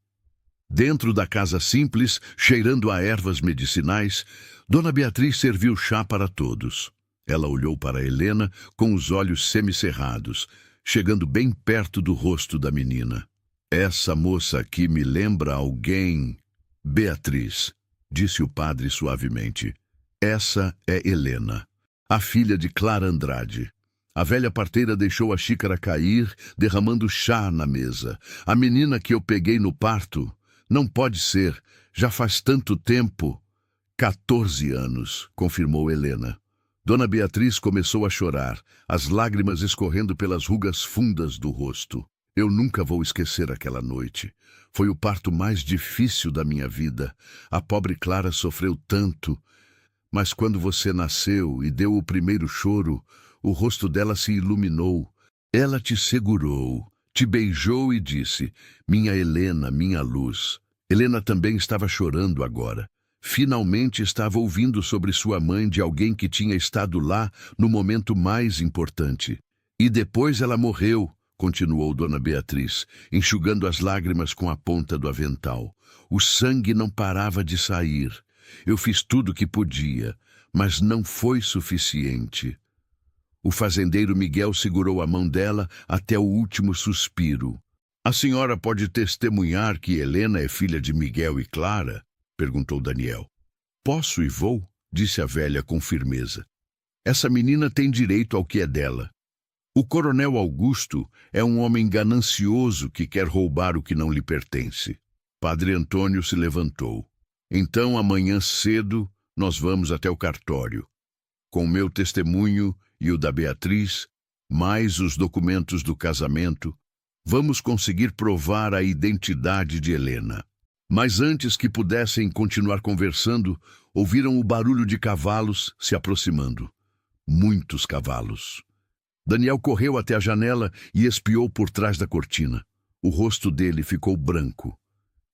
Dentro da casa simples, cheirando a ervas medicinais, Dona Beatriz serviu chá para todos. Ela olhou para Helena com os olhos semicerrados, chegando bem perto do rosto da menina. Essa moça aqui me lembra alguém. Beatriz, disse o padre suavemente. Essa é Helena, a filha de Clara Andrade. A velha parteira deixou a xícara cair, derramando chá na mesa. A menina que eu peguei no parto... Não pode ser, já faz tanto tempo. 14 anos, confirmou Helena. Dona Beatriz começou a chorar, as lágrimas escorrendo pelas rugas fundas do rosto. Eu nunca vou esquecer aquela noite. Foi o parto mais difícil da minha vida. A pobre Clara sofreu tanto. Mas quando você nasceu e deu o primeiro choro, o rosto dela se iluminou. Ela te segurou, te beijou e disse, minha Helena, minha luz. Helena também estava chorando agora. Finalmente estava ouvindo sobre sua mãe de alguém que tinha estado lá no momento mais importante. E depois ela morreu, continuou Dona Beatriz, enxugando as lágrimas com a ponta do avental. O sangue não parava de sair. Eu fiz tudo o que podia, mas não foi suficiente. O fazendeiro Miguel segurou a mão dela até o último suspiro. A senhora pode testemunhar que Helena é filha de Miguel e Clara? Perguntou Daniel. Posso e vou, disse a velha com firmeza. Essa menina tem direito ao que é dela. O coronel Augusto é um homem ganancioso que quer roubar o que não lhe pertence. Padre Antônio se levantou. Então, amanhã cedo, nós vamos até o cartório. Com o meu testemunho e o da Beatriz, mais os documentos do casamento, vamos conseguir provar a identidade de Helena. Mas antes que pudessem continuar conversando, ouviram o barulho de cavalos se aproximando. Muitos cavalos. Daniel correu até a janela e espiou por trás da cortina. O rosto dele ficou branco.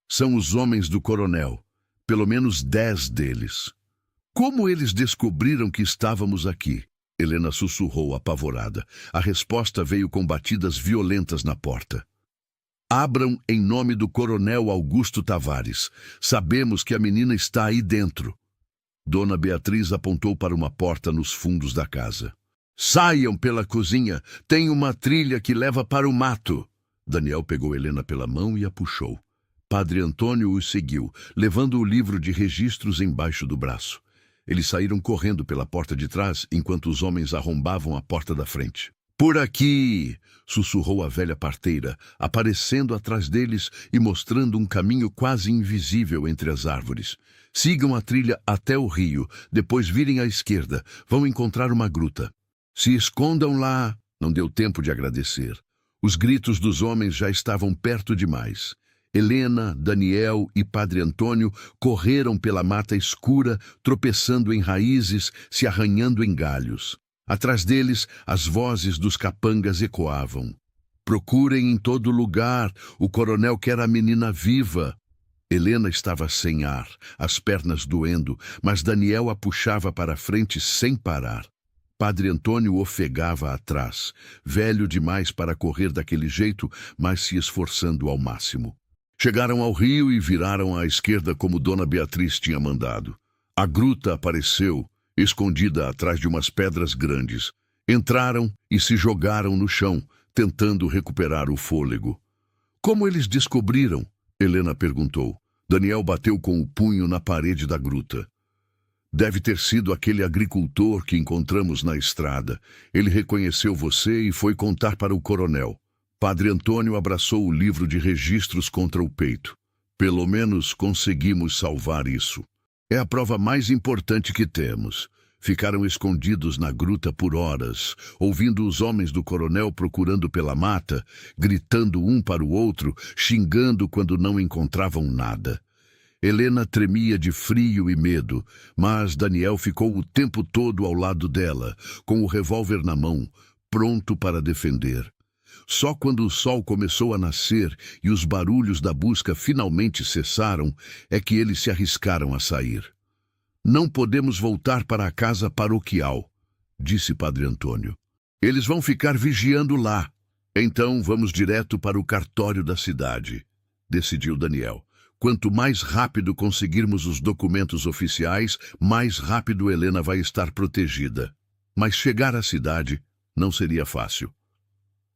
São os homens do coronel, pelo menos 10 deles. Como eles descobriram que estávamos aqui? Helena sussurrou apavorada. A resposta veio com batidas violentas na porta. Abram em nome do coronel Augusto Tavares. Sabemos que a menina está aí dentro. Dona Beatriz apontou para uma porta nos fundos da casa. Saiam pela cozinha. Tem uma trilha que leva para o mato. Daniel pegou Helena pela mão e a puxou. Padre Antônio os seguiu, levando o livro de registros embaixo do braço. Eles saíram correndo pela porta de trás, enquanto os homens arrombavam a porta da frente. "Por aqui!" sussurrou a velha parteira, aparecendo atrás deles e mostrando um caminho quase invisível entre as árvores. "Sigam a trilha até o rio, depois virem à esquerda. Vão encontrar uma gruta. Se escondam lá." Não deu tempo de agradecer. Os gritos dos homens já estavam perto demais. Helena, Daniel e Padre Antônio correram pela mata escura, tropeçando em raízes, se arranhando em galhos. Atrás deles, as vozes dos capangas ecoavam. "Procurem em todo lugar, o coronel quer a menina viva." Helena estava sem ar, as pernas doendo, mas Daniel a puxava para a frente sem parar. Padre Antônio ofegava atrás, velho demais para correr daquele jeito, mas se esforçando ao máximo. Chegaram ao rio e viraram à esquerda como Dona Beatriz tinha mandado. A gruta apareceu, escondida atrás de umas pedras grandes. Entraram e se jogaram no chão, tentando recuperar o fôlego. "Como eles descobriram?" Helena perguntou. Daniel bateu com o punho na parede da gruta. "Deve ter sido aquele agricultor que encontramos na estrada. Ele reconheceu você e foi contar para o coronel." Padre Antônio abraçou o livro de registros contra o peito. "Pelo menos conseguimos salvar isso. É a prova mais importante que temos." Ficaram escondidos na gruta por horas, ouvindo os homens do coronel procurando pela mata, gritando um para o outro, xingando quando não encontravam nada. Helena tremia de frio e medo, mas Daniel ficou o tempo todo ao lado dela, com o revólver na mão, pronto para defender. Só quando o sol começou a nascer e os barulhos da busca finalmente cessaram, é que eles se arriscaram a sair. "Não podemos voltar para a casa paroquial", disse Padre Antônio. "Eles vão ficar vigiando lá. Então vamos direto para o cartório da cidade", decidiu Daniel. "Quanto mais rápido conseguirmos os documentos oficiais, mais rápido Helena vai estar protegida." Mas chegar à cidade não seria fácil.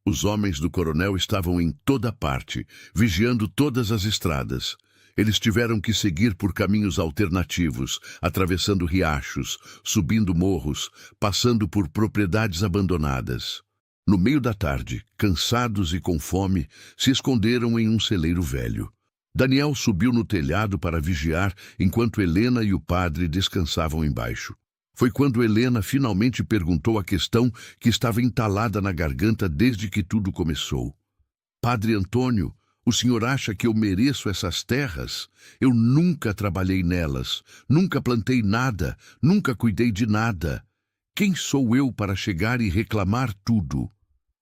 Os homens do coronel estavam em toda parte, vigiando todas as estradas. Eles tiveram que seguir por caminhos alternativos, atravessando riachos, subindo morros, passando por propriedades abandonadas. No meio da tarde, cansados e com fome, se esconderam em um celeiro velho. Daniel subiu no telhado para vigiar, enquanto Helena e o padre descansavam embaixo. Foi quando Helena finalmente perguntou a questão que estava entalada na garganta desde que tudo começou. "Padre Antônio, o senhor acha que eu mereço essas terras? Eu nunca trabalhei nelas, nunca plantei nada, nunca cuidei de nada. Quem sou eu para chegar e reclamar tudo?"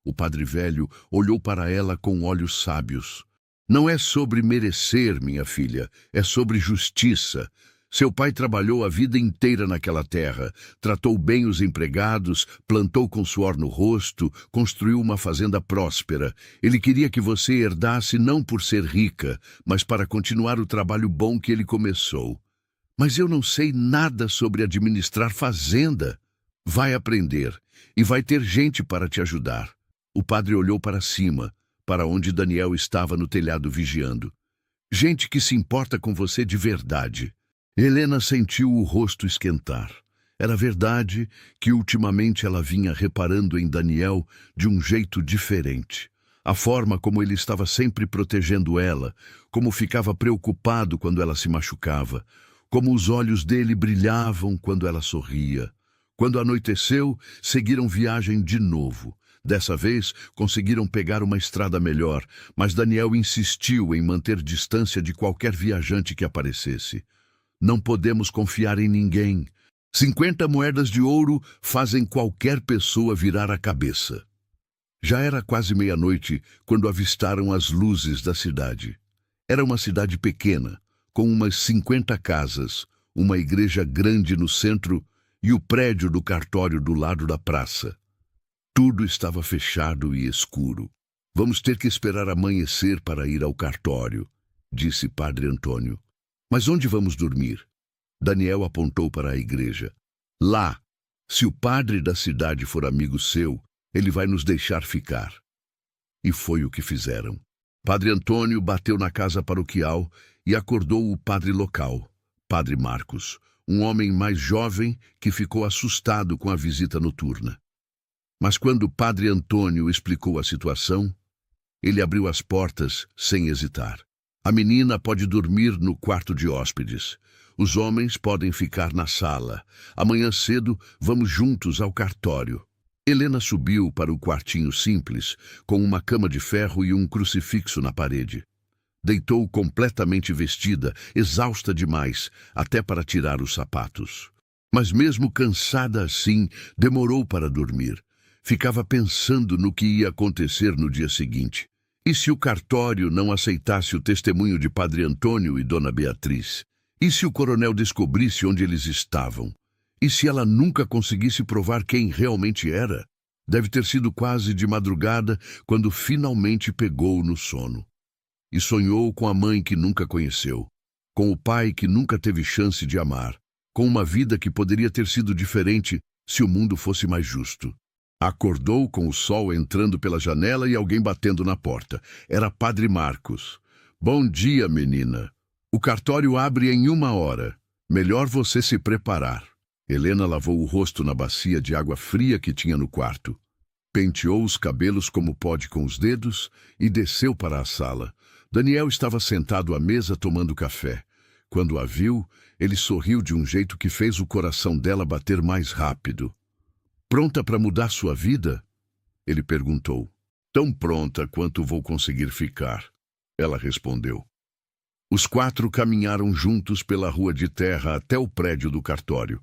O padre velho olhou para ela com olhos sábios. "Não é sobre merecer, minha filha, é sobre justiça. Seu pai trabalhou a vida inteira naquela terra, tratou bem os empregados, plantou com suor no rosto, construiu uma fazenda próspera. Ele queria que você herdasse não por ser rica, mas para continuar o trabalho bom que ele começou. Mas eu não sei nada sobre administrar fazenda." "Vai aprender, e vai ter gente para te ajudar." O padre olhou para cima, para onde Daniel estava no telhado vigiando. "Gente que se importa com você de verdade." Helena sentiu o rosto esquentar. Era verdade que ultimamente ela vinha reparando em Daniel de um jeito diferente. A forma como ele estava sempre protegendo ela, como ficava preocupado quando ela se machucava, como os olhos dele brilhavam quando ela sorria. Quando anoiteceu, seguiram viagem de novo. Dessa vez, conseguiram pegar uma estrada melhor, mas Daniel insistiu em manter distância de qualquer viajante que aparecesse. "Não podemos confiar em ninguém. 50 moedas de ouro fazem qualquer pessoa virar a cabeça." Já era quase meia-noite quando avistaram as luzes da cidade. Era uma cidade pequena, com umas 50 casas, uma igreja grande no centro e o prédio do cartório do lado da praça. Tudo estava fechado e escuro. "Vamos ter que esperar amanhecer para ir ao cartório", disse Padre Antônio. "Mas onde vamos dormir?" Daniel apontou para a igreja. "Lá. Se o padre da cidade for amigo seu, ele vai nos deixar ficar." E foi o que fizeram. Padre Antônio bateu na casa paroquial e acordou o padre local, Padre Marcos, um homem mais jovem que ficou assustado com a visita noturna. Mas quando o padre Antônio explicou a situação, ele abriu as portas sem hesitar. A menina pode dormir no quarto de hóspedes. Os homens podem ficar na sala. Amanhã cedo vamos juntos ao cartório. Helena subiu para o quartinho simples, com uma cama de ferro e um crucifixo na parede. Deitou completamente vestida, exausta demais, até para tirar os sapatos. Mas mesmo cansada assim, demorou para dormir. Ficava pensando no que ia acontecer no dia seguinte. E se o cartório não aceitasse o testemunho de Padre Antônio e Dona Beatriz? E se o coronel descobrisse onde eles estavam? E se ela nunca conseguisse provar quem realmente era? Deve ter sido quase de madrugada quando finalmente pegou no sono. E sonhou com a mãe que nunca conheceu, com o pai que nunca teve chance de amar, com uma vida que poderia ter sido diferente se o mundo fosse mais justo. Acordou com o sol entrando pela janela e alguém batendo na porta. Era Padre Marcos. Bom dia, menina. O cartório abre em 1 hora. Melhor você se preparar. Helena lavou o rosto na bacia de água fria que tinha no quarto. Penteou os cabelos como pode com os dedos e desceu para a sala. Daniel estava sentado à mesa tomando café. Quando a viu, ele sorriu de um jeito que fez o coração dela bater mais rápido. Pronta para mudar sua vida? Ele perguntou. Tão pronta quanto vou conseguir ficar, ela respondeu. Os 4 caminharam juntos pela rua de terra até o prédio do cartório.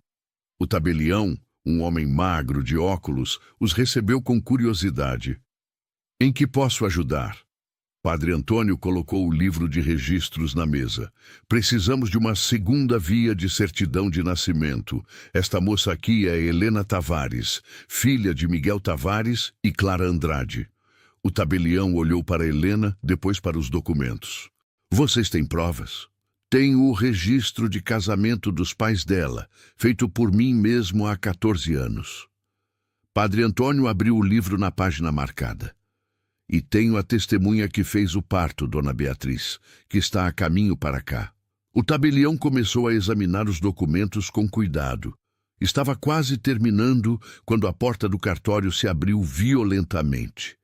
O tabelião, um homem magro de óculos, os recebeu com curiosidade. Em que posso ajudar? Padre Antônio colocou o livro de registros na mesa. Precisamos de uma segunda via de certidão de nascimento. Esta moça aqui é Helena Tavares, filha de Miguel Tavares e Clara Andrade. O tabelião olhou para Helena, depois para os documentos. Vocês têm provas? Tenho o registro de casamento dos pais dela, feito por mim mesmo há 14 anos. Padre Antônio abriu o livro na página marcada. E tenho a testemunha que fez o parto, Dona Beatriz, que está a caminho para cá. O tabelião começou a examinar os documentos com cuidado. Estava quase terminando quando a porta do cartório se abriu violentamente.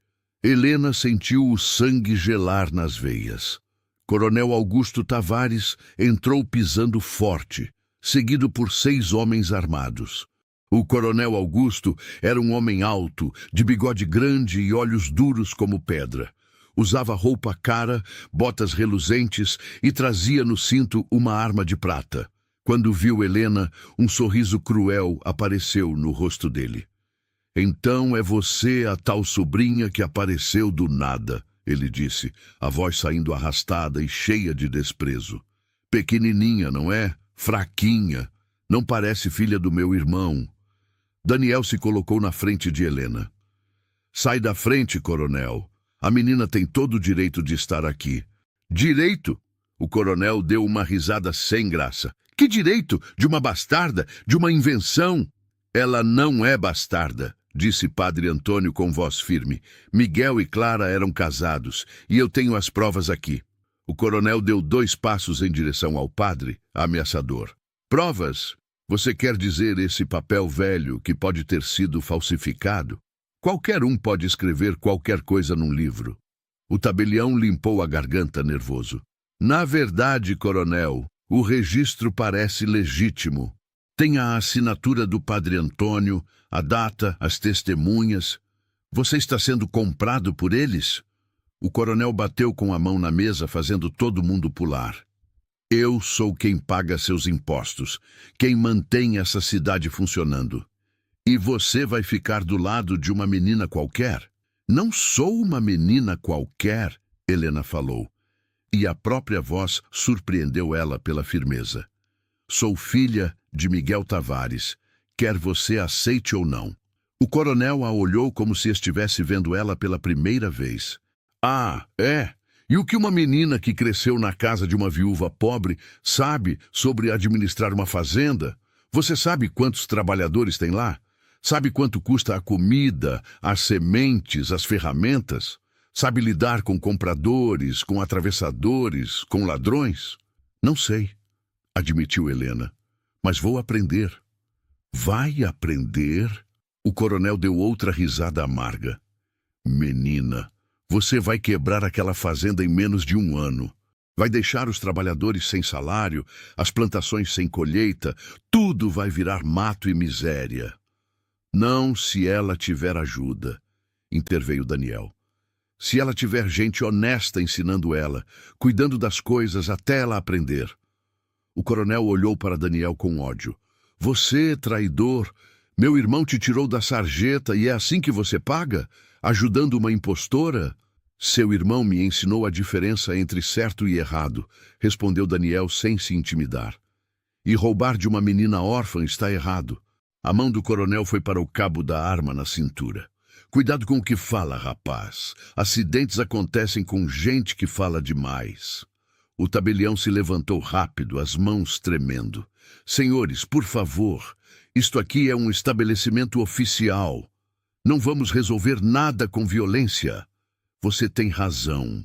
Helena sentiu o sangue gelar nas veias. Coronel Augusto Tavares entrou pisando forte, seguido por 6 homens armados. O coronel Augusto era um homem alto, de bigode grande e olhos duros como pedra. Usava roupa cara, botas reluzentes e trazia no cinto uma arma de prata. Quando viu Helena, um sorriso cruel apareceu no rosto dele. Então é você a tal sobrinha que apareceu do nada, ele disse, a voz saindo arrastada e cheia de desprezo. Pequenininha, não é? Fraquinha. Não parece filha do meu irmão. Daniel se colocou na frente de Helena. Sai da frente, coronel. A menina tem todo o direito de estar aqui. Direito? O coronel deu uma risada sem graça. Que direito? De uma bastarda? De uma invenção? Ela não é bastarda, disse Padre Antônio com voz firme. Miguel e Clara eram casados, e eu tenho as provas aqui. O coronel deu 2 passos em direção ao padre, ameaçador. Provas? Você quer dizer esse papel velho que pode ter sido falsificado? Qualquer um pode escrever qualquer coisa num livro. O tabelião limpou a garganta nervoso. Na verdade, coronel, o registro parece legítimo. Tem a assinatura do Padre Antônio, a data, as testemunhas. Você está sendo comprado por eles? O coronel bateu com a mão na mesa, fazendo todo mundo pular. Eu sou quem paga seus impostos, quem mantém essa cidade funcionando. E você vai ficar do lado de uma menina qualquer? Não sou uma menina qualquer, Helena falou. E a própria voz surpreendeu ela pela firmeza. Sou filha de Miguel Tavares, quer você aceite ou não. O coronel a olhou como se estivesse vendo ela pela primeira vez. Ah, é? E o que uma menina que cresceu na casa de uma viúva pobre sabe sobre administrar uma fazenda? Você sabe quantos trabalhadores tem lá? Sabe quanto custa a comida, as sementes, as ferramentas? Sabe lidar com compradores, com atravessadores, com ladrões? Não sei, admitiu Helena. Mas vou aprender. Vai aprender? O coronel deu outra risada amarga. Menina, você vai quebrar aquela fazenda em menos de 1 ano. Vai deixar os trabalhadores sem salário, as plantações sem colheita, tudo vai virar mato e miséria. Não se ela tiver ajuda, interveio Daniel. Se ela tiver gente honesta ensinando ela, cuidando das coisas até ela aprender. O coronel olhou para Daniel com ódio. Você, traidor, meu irmão te tirou da sarjeta e é assim que você paga? Ajudando uma impostora? Seu irmão me ensinou a diferença entre certo e errado, respondeu Daniel sem se intimidar. E roubar de uma menina órfã está errado. A mão do coronel foi para o cabo da arma na cintura. Cuidado com o que fala, rapaz. Acidentes acontecem com gente que fala demais. O tabelião se levantou rápido, as mãos tremendo. Senhores, por favor, isto aqui é um estabelecimento oficial. Não vamos resolver nada com violência. Você tem razão.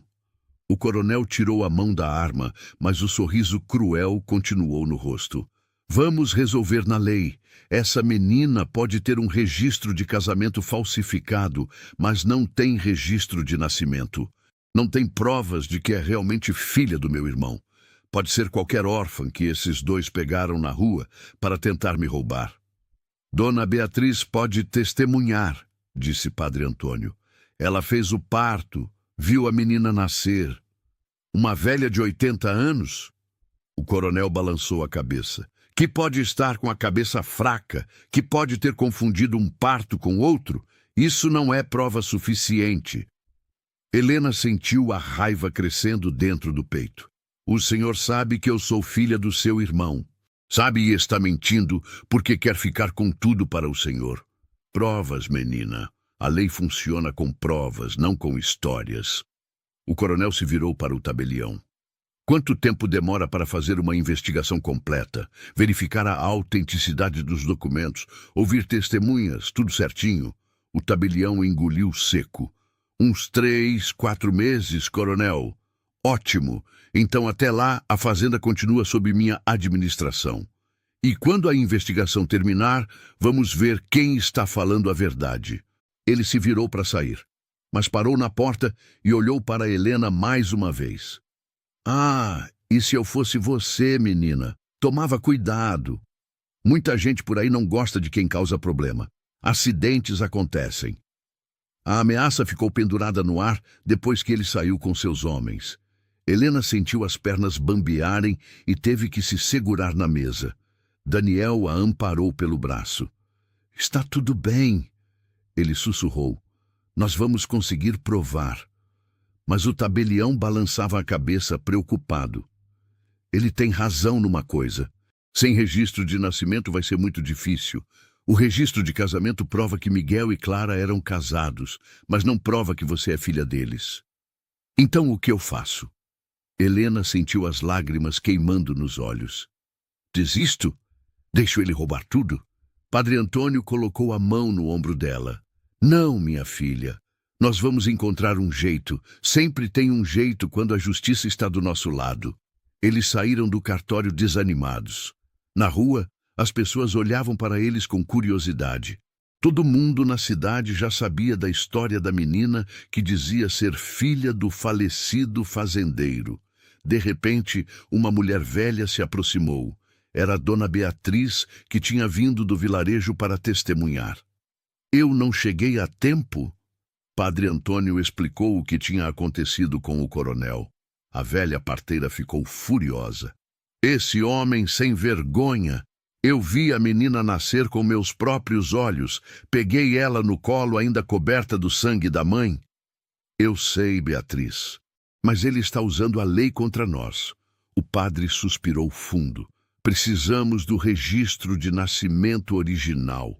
O coronel tirou a mão da arma, mas o sorriso cruel continuou no rosto. Vamos resolver na lei. Essa menina pode ter um registro de casamento falsificado, mas não tem registro de nascimento. Não tem provas de que é realmente filha do meu irmão. Pode ser qualquer órfã que esses dois pegaram na rua para tentar me roubar. Dona Beatriz pode testemunhar, disse Padre Antônio. Ela fez o parto, viu a menina nascer. Uma velha de 80 anos? O coronel balançou a cabeça. Que pode estar com a cabeça fraca, que pode ter confundido um parto com outro, isso não é prova suficiente. Helena sentiu a raiva crescendo dentro do peito. O senhor sabe que eu sou filha do seu irmão. Sabe e está mentindo porque quer ficar com tudo para o senhor. Provas, menina. A lei funciona com provas, não com histórias. O coronel se virou para o tabelião. Quanto tempo demora para fazer uma investigação completa, verificar a autenticidade dos documentos, ouvir testemunhas, tudo certinho? O tabelião engoliu seco. Uns 3, 4 meses, coronel. Ótimo. Então até lá a fazenda continua sob minha administração. E quando a investigação terminar, vamos ver quem está falando a verdade. Ele se virou para sair, mas parou na porta e olhou para Helena mais uma vez. Ah, e se eu fosse você, menina? Tomava cuidado. Muita gente por aí não gosta de quem causa problema. Acidentes acontecem. A ameaça ficou pendurada no ar depois que ele saiu com seus homens. Helena sentiu as pernas bambearem e teve que se segurar na mesa. Daniel a amparou pelo braço. Está tudo bem, ele sussurrou. Nós vamos conseguir provar. Mas o tabelião balançava a cabeça preocupado. Ele tem razão numa coisa. Sem registro de nascimento vai ser muito difícil. O registro de casamento prova que Miguel e Clara eram casados, mas não prova que você é filha deles. Então o que eu faço? Helena sentiu as lágrimas queimando nos olhos. Desisto? Deixo ele roubar tudo? Padre Antônio colocou a mão no ombro dela. Não, minha filha. Nós vamos encontrar um jeito. Sempre tem um jeito quando a justiça está do nosso lado. Eles saíram do cartório desanimados. Na rua, as pessoas olhavam para eles com curiosidade. Todo mundo na cidade já sabia da história da menina que dizia ser filha do falecido fazendeiro. De repente, uma mulher velha se aproximou. Era a Dona Beatriz, que tinha vindo do vilarejo para testemunhar. Eu não cheguei a tempo? Padre Antônio explicou o que tinha acontecido com o coronel. A velha parteira ficou furiosa. Esse homem sem vergonha! Eu vi a menina nascer com meus próprios olhos. Peguei ela no colo ainda coberta do sangue da mãe. Eu sei, Beatriz, mas ele está usando a lei contra nós. O padre suspirou fundo. Precisamos do registro de nascimento original.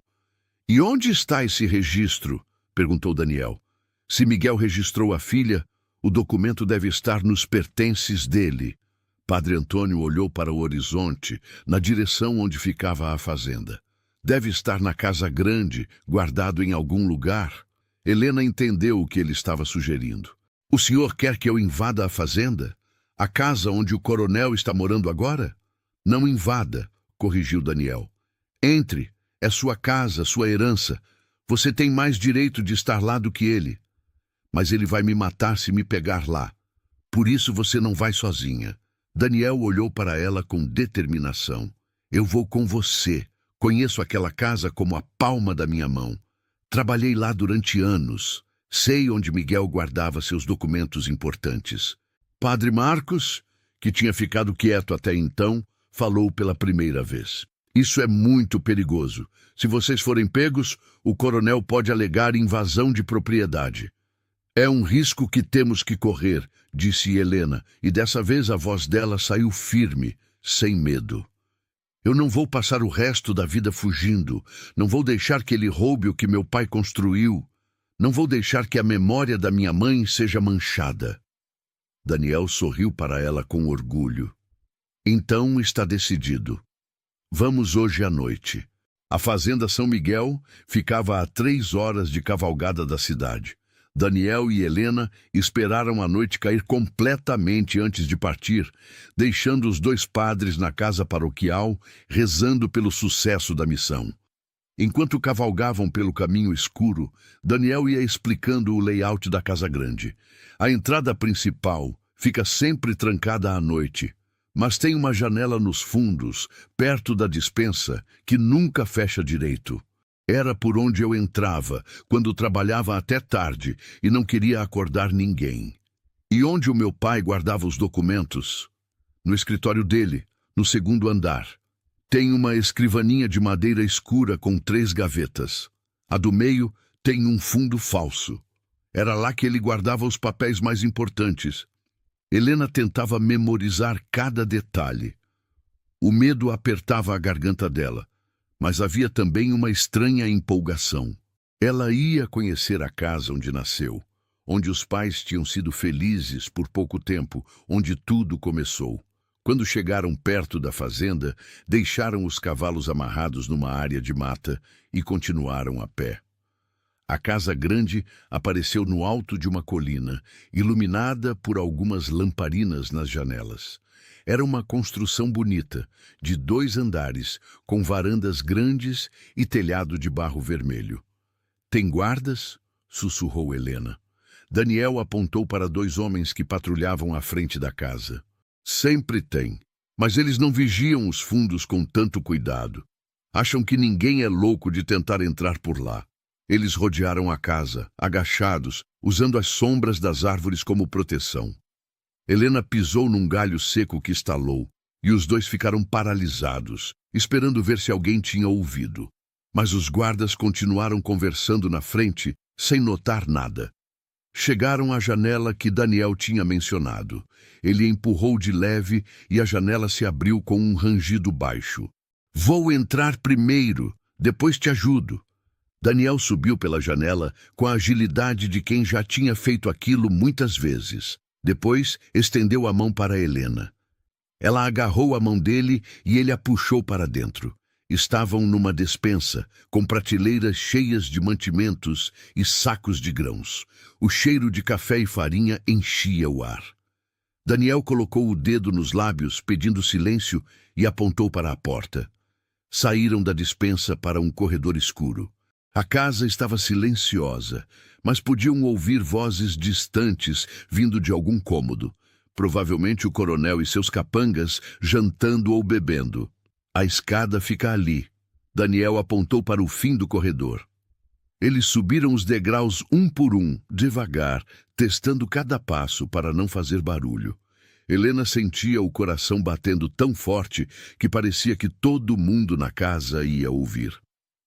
E onde está esse registro? Perguntou Daniel. Se Miguel registrou a filha, o documento deve estar nos pertences dele. Padre Antônio olhou para o horizonte, na direção onde ficava a fazenda. Deve estar na casa grande, guardado em algum lugar. Helena entendeu o que ele estava sugerindo. O senhor quer que eu invada a fazenda? A casa onde o coronel está morando agora? Não invada. corrigiu Daniel. Entre, é sua casa, sua herança. Você tem mais direito de estar lá do que ele. Mas ele vai me matar se me pegar lá. Por isso você não vai sozinha. Daniel olhou para ela com determinação. Eu vou com você. Conheço aquela casa como a palma da minha mão. Trabalhei lá durante anos. Sei onde Miguel guardava seus documentos importantes. Padre Marcos, que tinha ficado quieto até então, falou pela primeira vez. Isso é muito perigoso. Se vocês forem pegos, o coronel pode alegar invasão de propriedade. É um risco que temos que correr, disse Helena, e dessa vez a voz dela saiu firme, sem medo. Eu não vou passar o resto da vida fugindo. Não vou deixar que ele roube o que meu pai construiu. Não vou deixar que a memória da minha mãe seja manchada. Daniel sorriu para ela com orgulho. Então está decidido. Vamos hoje à noite. A fazenda São Miguel ficava a 3 horas de cavalgada da cidade. Daniel e Helena esperaram a noite cair completamente antes de partir, deixando os 2 padres na casa paroquial, rezando pelo sucesso da missão. Enquanto cavalgavam pelo caminho escuro, Daniel ia explicando o layout da casa grande. A entrada principal fica sempre trancada à noite, mas tem uma janela nos fundos, perto da despensa, que nunca fecha direito. Era por onde eu entrava, quando trabalhava até tarde e não queria acordar ninguém. E onde o meu pai guardava os documentos? No escritório dele, no 2º andar. Tem uma escrivaninha de madeira escura com 3 gavetas. A do meio tem um fundo falso. Era lá que ele guardava os papéis mais importantes. Helena tentava memorizar cada detalhe. O medo apertava a garganta dela, mas havia também uma estranha empolgação. Ela ia conhecer a casa onde nasceu, onde os pais tinham sido felizes por pouco tempo, onde tudo começou. Quando chegaram perto da fazenda, deixaram os cavalos amarrados numa área de mata e continuaram a pé. A casa grande apareceu no alto de uma colina, iluminada por algumas lamparinas nas janelas. Era uma construção bonita, de 2 andares, com varandas grandes e telhado de barro vermelho. Tem guardas? Sussurrou Helena. Daniel apontou para 2 homens que patrulhavam à frente da casa. Sempre tem, mas eles não vigiam os fundos com tanto cuidado. Acham que ninguém é louco de tentar entrar por lá. Eles rodearam a casa, agachados, usando as sombras das árvores como proteção. Helena pisou num galho seco que estalou, e os 2 ficaram paralisados, esperando ver se alguém tinha ouvido. Mas os guardas continuaram conversando na frente, sem notar nada. Chegaram à janela que Daniel tinha mencionado. Ele empurrou de leve e a janela se abriu com um rangido baixo. Vou entrar primeiro, depois te ajudo. Daniel subiu pela janela com a agilidade de quem já tinha feito aquilo muitas vezes. Depois, estendeu a mão para Helena. Ela agarrou a mão dele e ele a puxou para dentro. Estavam numa despensa, com prateleiras cheias de mantimentos e sacos de grãos. O cheiro de café e farinha enchia o ar. Daniel colocou o dedo nos lábios, pedindo silêncio, e apontou para a porta. Saíram da despensa para um corredor escuro. A casa estava silenciosa, mas podiam ouvir vozes distantes vindo de algum cômodo. Provavelmente o coronel e seus capangas jantando ou bebendo. A escada fica ali. Daniel apontou para o fim do corredor. Eles subiram os degraus um por um, devagar, testando cada passo para não fazer barulho. Helena sentia o coração batendo tão forte que parecia que todo mundo na casa ia ouvir.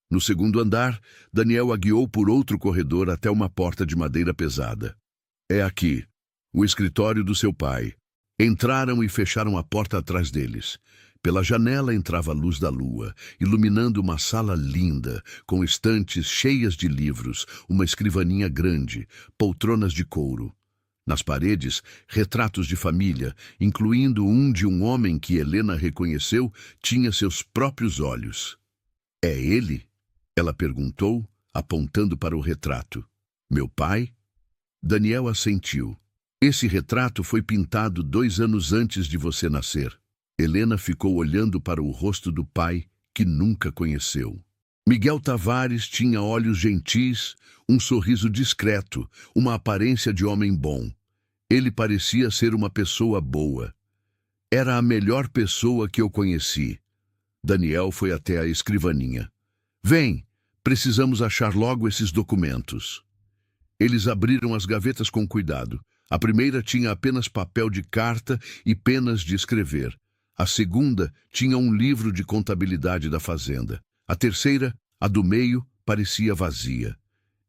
No 2º andar, Daniel a guiou por outro corredor até uma porta de madeira pesada. É aqui, o escritório do seu pai. Entraram e fecharam a porta atrás deles. Pela janela entrava a luz da lua, iluminando uma sala linda, com estantes cheias de livros, uma escrivaninha grande, poltronas de couro. Nas paredes, retratos de família, incluindo um de um homem que Helena reconheceu, tinha seus próprios olhos. É ele? Ela perguntou, apontando para o retrato. Meu pai? Daniel assentiu. Esse retrato foi pintado 2 anos antes de você nascer. Helena ficou olhando para o rosto do pai, que nunca conheceu. Miguel Tavares tinha olhos gentis, um sorriso discreto, uma aparência de homem bom. Ele parecia ser uma pessoa boa. Era a melhor pessoa que eu conheci. Daniel foi até a escrivaninha. Vem, precisamos achar logo esses documentos. Eles abriram as gavetas com cuidado. A primeira tinha apenas papel de carta e penas de escrever. A segunda tinha um livro de contabilidade da fazenda. A terceira, a do meio, parecia vazia.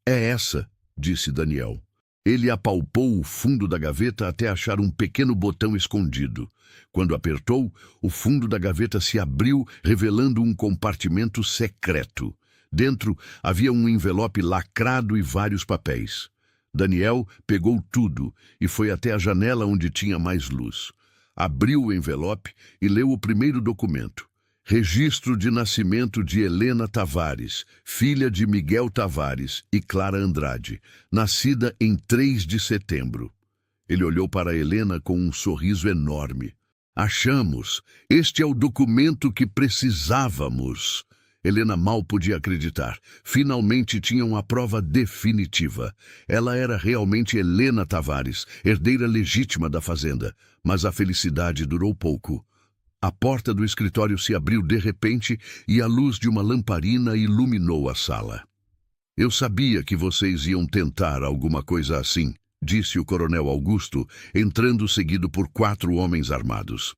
É essa, disse Daniel. Ele apalpou o fundo da gaveta até achar um pequeno botão escondido. Quando apertou, o fundo da gaveta se abriu, revelando um compartimento secreto. Dentro havia um envelope lacrado e vários papéis. Daniel pegou tudo e foi até a janela onde tinha mais luz. Abriu o envelope e leu o primeiro documento. Registro de nascimento de Helena Tavares, filha de Miguel Tavares e Clara Andrade, nascida em 3 de setembro. Ele olhou para Helena com um sorriso enorme. Achamos! Este é o documento que precisávamos! Helena mal podia acreditar. Finalmente tinham a prova definitiva. Ela era realmente Helena Tavares, herdeira legítima da fazenda. Mas a felicidade durou pouco. A porta do escritório se abriu de repente e a luz de uma lamparina iluminou a sala. Eu sabia que vocês iam tentar alguma coisa assim, disse o coronel Augusto, entrando seguido por 4 homens armados.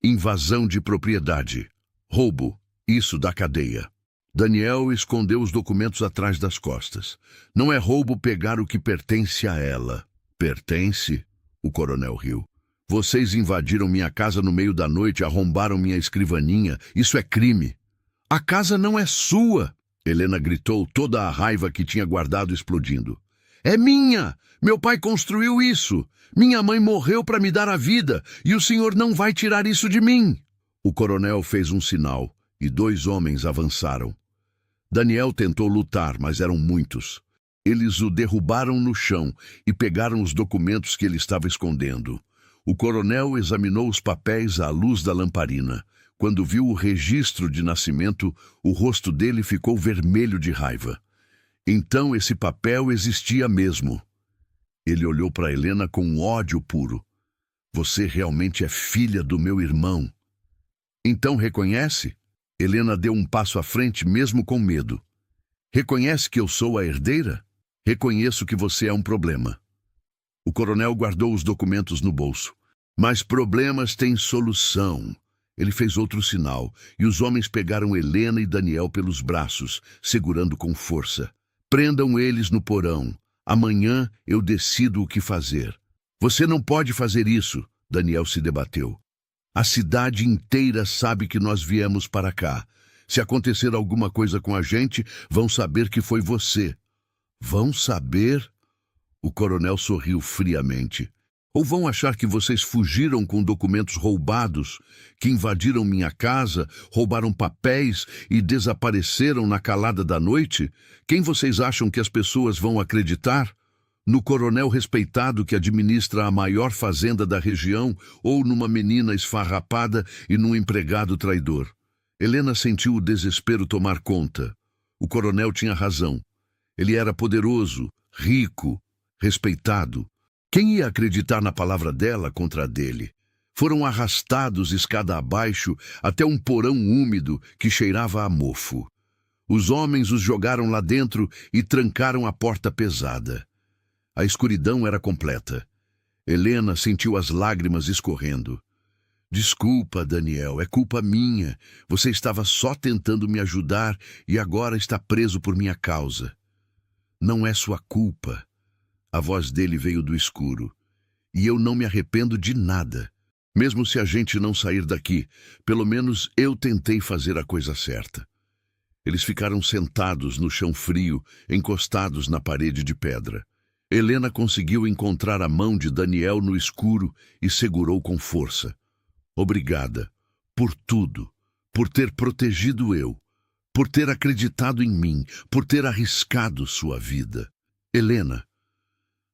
Invasão de propriedade. Roubo. Isso da cadeia. Daniel escondeu os documentos atrás das costas. Não é roubo pegar o que pertence a ela. Pertence? O coronel riu. Vocês invadiram minha casa no meio da noite, arrombaram minha escrivaninha. Isso é crime. A casa não é sua! Helena gritou, toda a raiva que tinha guardado explodindo. É minha! Meu pai construiu isso! Minha mãe morreu para me dar a vida, e o senhor não vai tirar isso de mim! O coronel fez um sinal, e 2 homens avançaram. Daniel tentou lutar, mas eram muitos. Eles o derrubaram no chão e pegaram os documentos que ele estava escondendo. O coronel examinou os papéis à luz da lamparina. Quando viu o registro de nascimento, o rosto dele ficou vermelho de raiva. Então esse papel existia mesmo. Ele olhou para Helena com ódio puro. Você realmente é filha do meu irmão. Então reconhece? Helena deu um passo à frente mesmo com medo. Reconhece que eu sou a herdeira? Reconheço que você é um problema. O coronel guardou os documentos no bolso. Mas problemas têm solução. Ele fez outro sinal, e os homens pegaram Helena e Daniel pelos braços, segurando com força. Prendam eles no porão. Amanhã eu decido o que fazer. Você não pode fazer isso, Daniel se debateu. A cidade inteira sabe que nós viemos para cá. Se acontecer alguma coisa com a gente, vão saber que foi você. Vão saber? O coronel sorriu friamente. Ou vão achar que vocês fugiram com documentos roubados, que invadiram minha casa, roubaram papéis e desapareceram na calada da noite? Quem vocês acham que as pessoas vão acreditar? No coronel respeitado que administra a maior fazenda da região ou numa menina esfarrapada e num empregado traidor? Helena sentiu o desespero tomar conta. O coronel tinha razão. Ele era poderoso, rico, respeitado. Quem ia acreditar na palavra dela contra a dele? Foram arrastados escada abaixo até um porão úmido que cheirava a mofo. Os homens os jogaram lá dentro e trancaram a porta pesada. A escuridão era completa. Helena sentiu as lágrimas escorrendo. Desculpa, Daniel, é culpa minha. Você estava só tentando me ajudar e agora está preso por minha causa. Não é sua culpa. A voz dele veio do escuro. E eu não me arrependo de nada. Mesmo se a gente não sair daqui, pelo menos eu tentei fazer a coisa certa. Eles ficaram sentados no chão frio, encostados na parede de pedra. Helena conseguiu encontrar a mão de Daniel no escuro e segurou com força. Obrigada por tudo, por ter protegido eu, por ter acreditado em mim, por ter arriscado sua vida. Helena.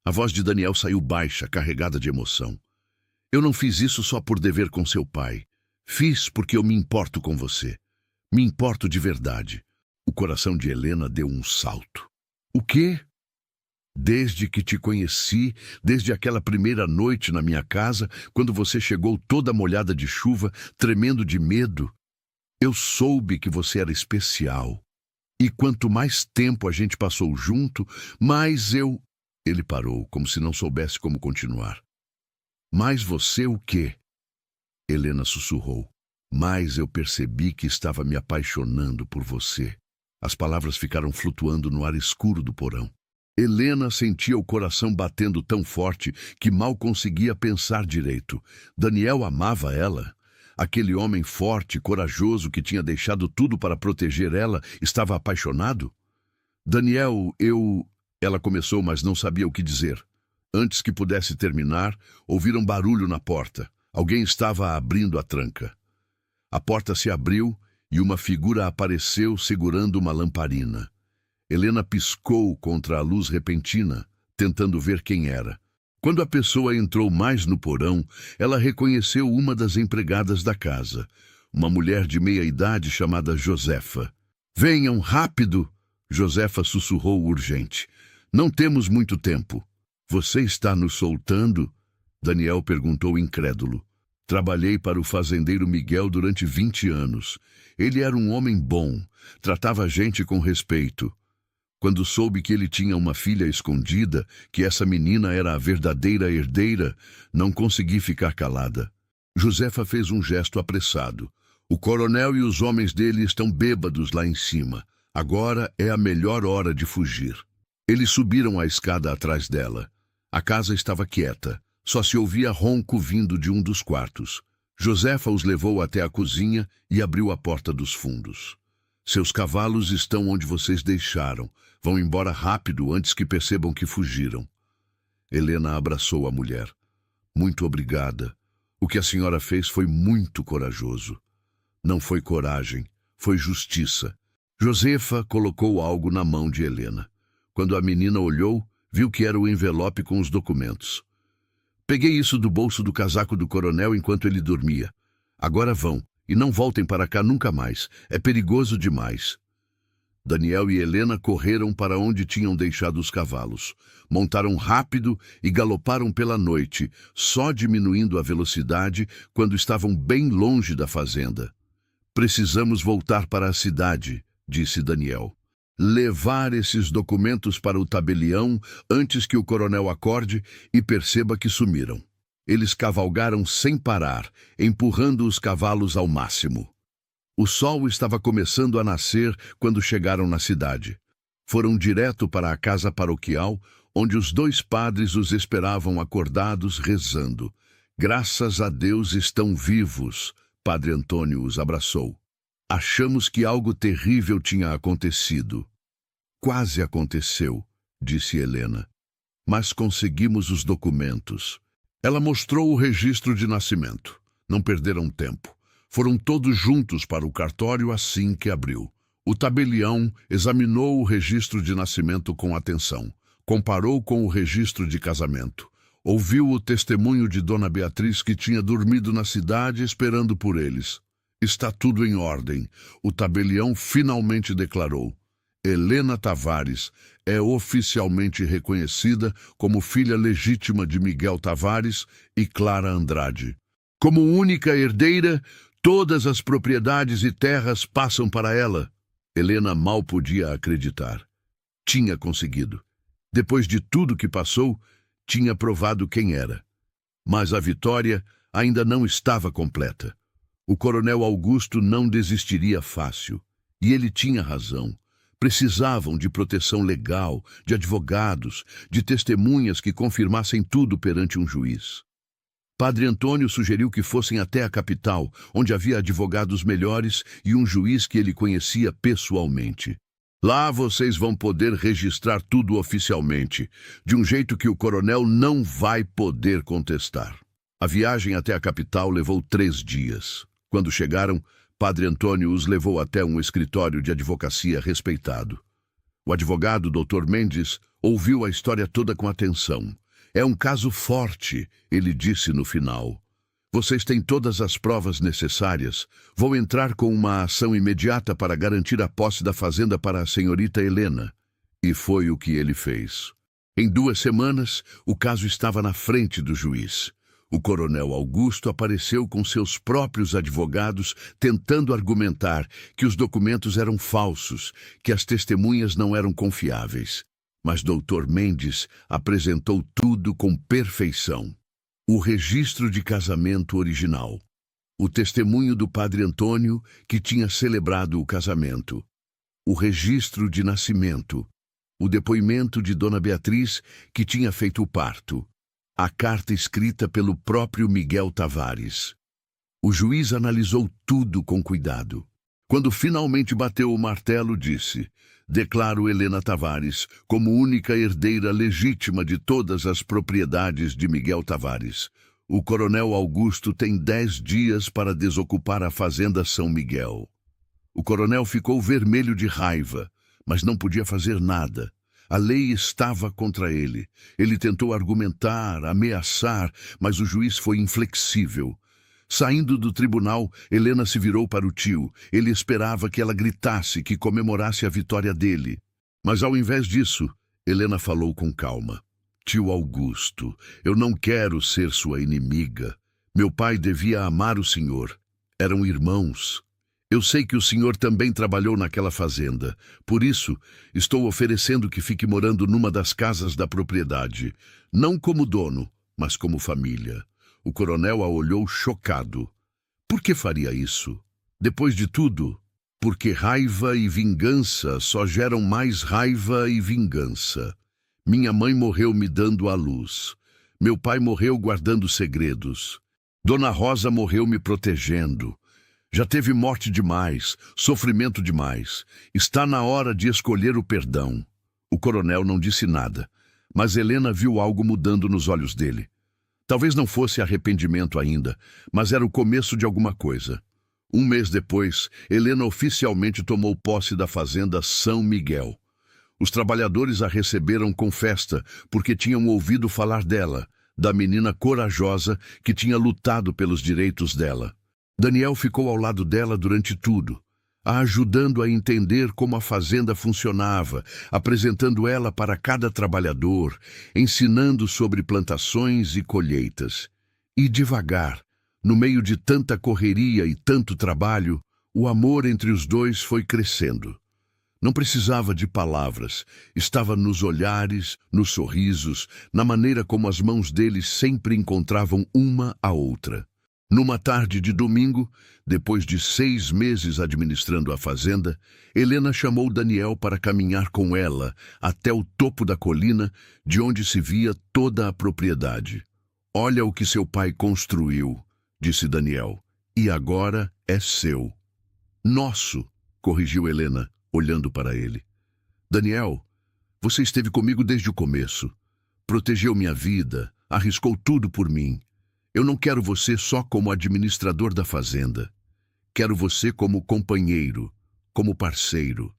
A voz de Daniel saiu baixa, carregada de emoção. Eu não fiz isso só por dever com seu pai. Fiz porque eu me importo com você. Me importo de verdade. O coração de Helena deu um salto. O quê? Desde que te conheci, desde aquela primeira noite na minha casa, quando você chegou toda molhada de chuva, tremendo de medo, eu soube que você era especial. E quanto mais tempo a gente passou junto, mais eu... Ele parou, como se não soubesse como continuar. Mas você o quê? Helena sussurrou. Mas eu percebi que estava me apaixonando por você. As palavras ficaram flutuando no ar escuro do porão. Helena sentia o coração batendo tão forte que mal conseguia pensar direito. Daniel amava ela. Aquele homem forte, corajoso, que tinha deixado tudo para proteger ela, estava apaixonado? Daniel, eu... Ela começou, mas não sabia o que dizer. Antes que pudesse terminar, ouviram barulho na porta. Alguém estava abrindo a tranca. A porta se abriu e uma figura apareceu segurando uma lamparina. Helena piscou contra a luz repentina, tentando ver quem era. Quando a pessoa entrou mais no porão, ela reconheceu uma das empregadas da casa, uma mulher de meia-idade chamada Josefa. "Venham, rápido!" Josefa sussurrou urgente. "Não temos muito tempo." "Você está nos soltando?" Daniel perguntou incrédulo. "Trabalhei para o fazendeiro Miguel durante 20 anos. Ele era um homem bom, tratava a gente com respeito. Quando soube que ele tinha uma filha escondida, que essa menina era a verdadeira herdeira, não consegui ficar calada." Josefa fez um gesto apressado. "O coronel e os homens dele estão bêbados lá em cima. Agora é a melhor hora de fugir." Eles subiram a escada atrás dela. A casa estava quieta. Só se ouvia ronco vindo de um dos quartos. Josefa os levou até a cozinha e abriu a porta dos fundos. "Seus cavalos estão onde vocês deixaram. Vão embora rápido antes que percebam que fugiram." Helena abraçou a mulher. "Muito obrigada. O que a senhora fez foi muito corajoso." "Não foi coragem, foi justiça." Josefa colocou algo na mão de Helena. Quando a menina olhou, viu que era o envelope com os documentos. "Peguei isso do bolso do casaco do coronel enquanto ele dormia. Agora vão, e não voltem para cá nunca mais. É perigoso demais." Daniel e Helena correram para onde tinham deixado os cavalos. Montaram rápido e galoparam pela noite, só diminuindo a velocidade quando estavam bem longe da fazenda. "Precisamos voltar para a cidade", disse Daniel. "Levar esses documentos para o tabelião antes que o coronel acorde e perceba que sumiram." Eles cavalgaram sem parar, empurrando os cavalos ao máximo. O sol estava começando a nascer quando chegaram na cidade. Foram direto para a casa paroquial, onde os 2 padres os esperavam acordados, rezando. "Graças a Deus estão vivos." Padre Antônio os abraçou. "Achamos que algo terrível tinha acontecido." "Quase aconteceu", disse Helena. "Mas conseguimos os documentos." Ela mostrou o registro de nascimento. Não perderam tempo. Foram todos juntos para o cartório assim que abriu. O tabelião examinou o registro de nascimento com atenção. Comparou com o registro de casamento. Ouviu o testemunho de Dona Beatriz, que tinha dormido na cidade esperando por eles. "Está tudo em ordem." O tabelião finalmente declarou: "Helena Tavares é oficialmente reconhecida como filha legítima de Miguel Tavares e Clara Andrade. Como única herdeira, todas as propriedades e terras passam para ela." Helena mal podia acreditar. Tinha conseguido. Depois de tudo que passou, tinha provado quem era. Mas a vitória ainda não estava completa. O coronel Augusto não desistiria fácil. E ele tinha razão. Precisavam de proteção legal, de advogados, de testemunhas que confirmassem tudo perante um juiz. Padre Antônio sugeriu que fossem até a capital, onde havia advogados melhores e um juiz que ele conhecia pessoalmente. "Lá vocês vão poder registrar tudo oficialmente, de um jeito que o coronel não vai poder contestar." A viagem até a capital levou 3 dias. Quando chegaram, Padre Antônio os levou até um escritório de advocacia respeitado. O advogado, Dr. Mendes, ouviu a história toda com atenção. "É um caso forte", ele disse no final. Vocês têm todas as provas necessárias. Vou entrar com uma ação imediata para garantir a posse da fazenda para a senhorita Helena. E foi o que ele fez. Em 2 semanas, o caso estava na frente do juiz. O coronel Augusto apareceu com seus próprios advogados tentando argumentar que os documentos eram falsos, que as testemunhas não eram confiáveis. Mas Dr. Mendes apresentou tudo com perfeição. O registro de casamento original. O testemunho do padre Antônio, que tinha celebrado o casamento. O registro de nascimento. O depoimento de Dona Beatriz, que tinha feito o parto. A carta escrita pelo próprio Miguel Tavares. O juiz analisou tudo com cuidado. Quando finalmente bateu o martelo, disse: declaro Helena Tavares como única herdeira legítima de todas as propriedades de Miguel Tavares. O coronel Augusto tem 10 dias para desocupar a fazenda São Miguel. O coronel ficou vermelho de raiva, mas não podia fazer nada. A lei estava contra ele. Ele tentou argumentar, ameaçar, mas o juiz foi inflexível. Saindo do tribunal, Helena se virou para o tio. Ele esperava que ela gritasse, que comemorasse a vitória dele. Mas ao invés disso, Helena falou com calma. Tio Augusto, eu não quero ser sua inimiga. Meu pai devia amar o senhor. Eram irmãos. Eu sei que o senhor também trabalhou naquela fazenda. Por isso, estou oferecendo que fique morando numa das casas da propriedade. Não como dono, mas como família. O coronel a olhou chocado. Por que faria isso? Depois de tudo, porque raiva e vingança só geram mais raiva e vingança. Minha mãe morreu me dando à luz. Meu pai morreu guardando segredos. Dona Rosa morreu me protegendo. Já teve morte demais, sofrimento demais. Está na hora de escolher o perdão. O coronel não disse nada, mas Helena viu algo mudando nos olhos dele. Talvez não fosse arrependimento ainda, mas era o começo de alguma coisa. 1 mês depois, Helena oficialmente tomou posse da fazenda São Miguel. Os trabalhadores a receberam com festa, porque tinham ouvido falar dela, da menina corajosa que tinha lutado pelos direitos dela. Daniel ficou ao lado dela durante tudo, a ajudando a entender como a fazenda funcionava, apresentando ela para cada trabalhador, ensinando sobre plantações e colheitas. E devagar, no meio de tanta correria e tanto trabalho, o amor entre os dois foi crescendo. Não precisava de palavras, estava nos olhares, nos sorrisos, na maneira como as mãos deles sempre encontravam uma a outra. Numa tarde de domingo, depois de 6 meses administrando a fazenda, Helena chamou Daniel para caminhar com ela até o topo da colina, de onde se via toda a propriedade. Olha o que seu pai construiu, disse Daniel, e agora é seu. Nosso, corrigiu Helena, olhando para ele. Daniel, você esteve comigo desde o começo. Protegeu minha vida, arriscou tudo por mim. Eu não quero você só como administrador da fazenda. Quero você como companheiro, como parceiro,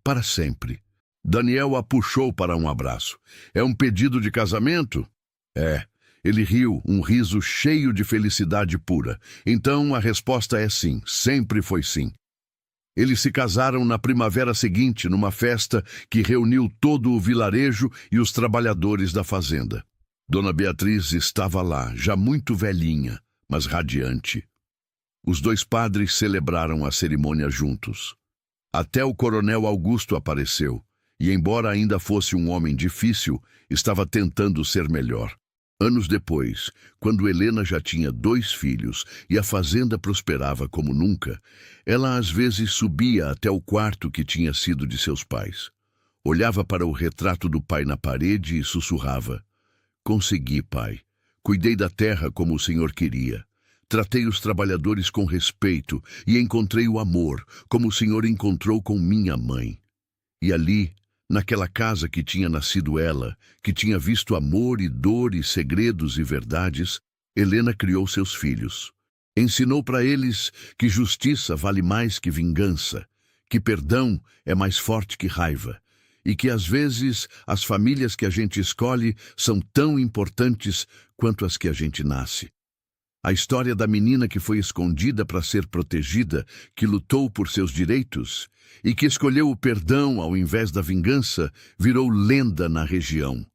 para sempre. Daniel a puxou para um abraço. É um pedido de casamento? É. Ele riu, um riso cheio de felicidade pura. Então a resposta é sim, sempre foi sim. Eles se casaram na primavera seguinte, numa festa que reuniu todo o vilarejo e os trabalhadores da fazenda. Dona Beatriz estava lá, já muito velhinha, mas radiante. Os 2 padres celebraram a cerimônia juntos. Até o coronel Augusto apareceu, e embora ainda fosse um homem difícil, estava tentando ser melhor. Anos depois, quando Helena já tinha 2 filhos e a fazenda prosperava como nunca, ela às vezes subia até o quarto que tinha sido de seus pais. Olhava para o retrato do pai na parede e sussurrava: consegui, pai. Cuidei da terra como o senhor queria. Tratei os trabalhadores com respeito e encontrei o amor, como o senhor encontrou com minha mãe. E ali, naquela casa que tinha nascido ela, que tinha visto amor e dor e segredos e verdades, Helena criou seus filhos. Ensinou para eles que justiça vale mais que vingança, que perdão é mais forte que raiva, e que às vezes as famílias que a gente escolhe são tão importantes quanto as que a gente nasce. A história da menina que foi escondida para ser protegida, que lutou por seus direitos e que escolheu o perdão ao invés da vingança, virou lenda na região.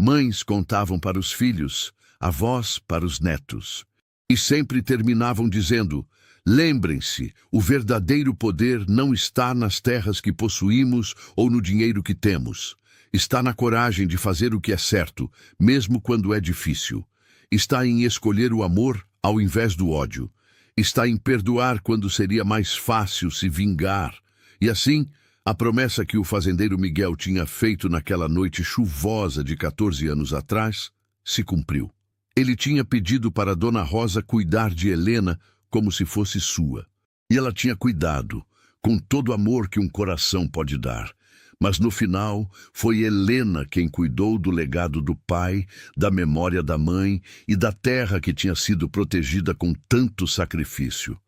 Mães contavam para os filhos, avós para os netos. E sempre terminavam dizendo: lembrem-se, o verdadeiro poder não está nas terras que possuímos ou no dinheiro que temos. Está na coragem de fazer o que é certo, mesmo quando é difícil. Está em escolher o amor ao invés do ódio. Está em perdoar quando seria mais fácil se vingar. E assim, a promessa que o fazendeiro Miguel tinha feito naquela noite chuvosa de 14 anos atrás se cumpriu. Ele tinha pedido para Dona Rosa cuidar de Helena como se fosse sua. E ela tinha cuidado, com todo o amor que um coração pode dar. Mas no final, foi Helena quem cuidou do legado do pai, da memória da mãe e da terra que tinha sido protegida com tanto sacrifício.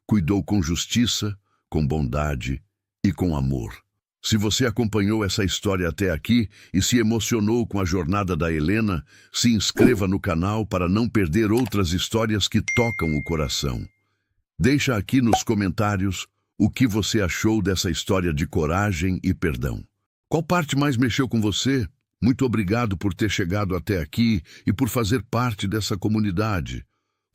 Cuidou com justiça, com bondade e com amor. Se você acompanhou essa história até aqui e se emocionou com a jornada da Helena, se inscreva no canal para não perder outras histórias que tocam o coração. Deixa aqui nos comentários o que você achou dessa história de coragem e perdão. Qual parte mais mexeu com você? Muito obrigado por ter chegado até aqui e por fazer parte dessa comunidade.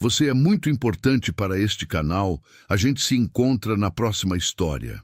Você é muito importante para este canal. A gente se encontra na próxima história.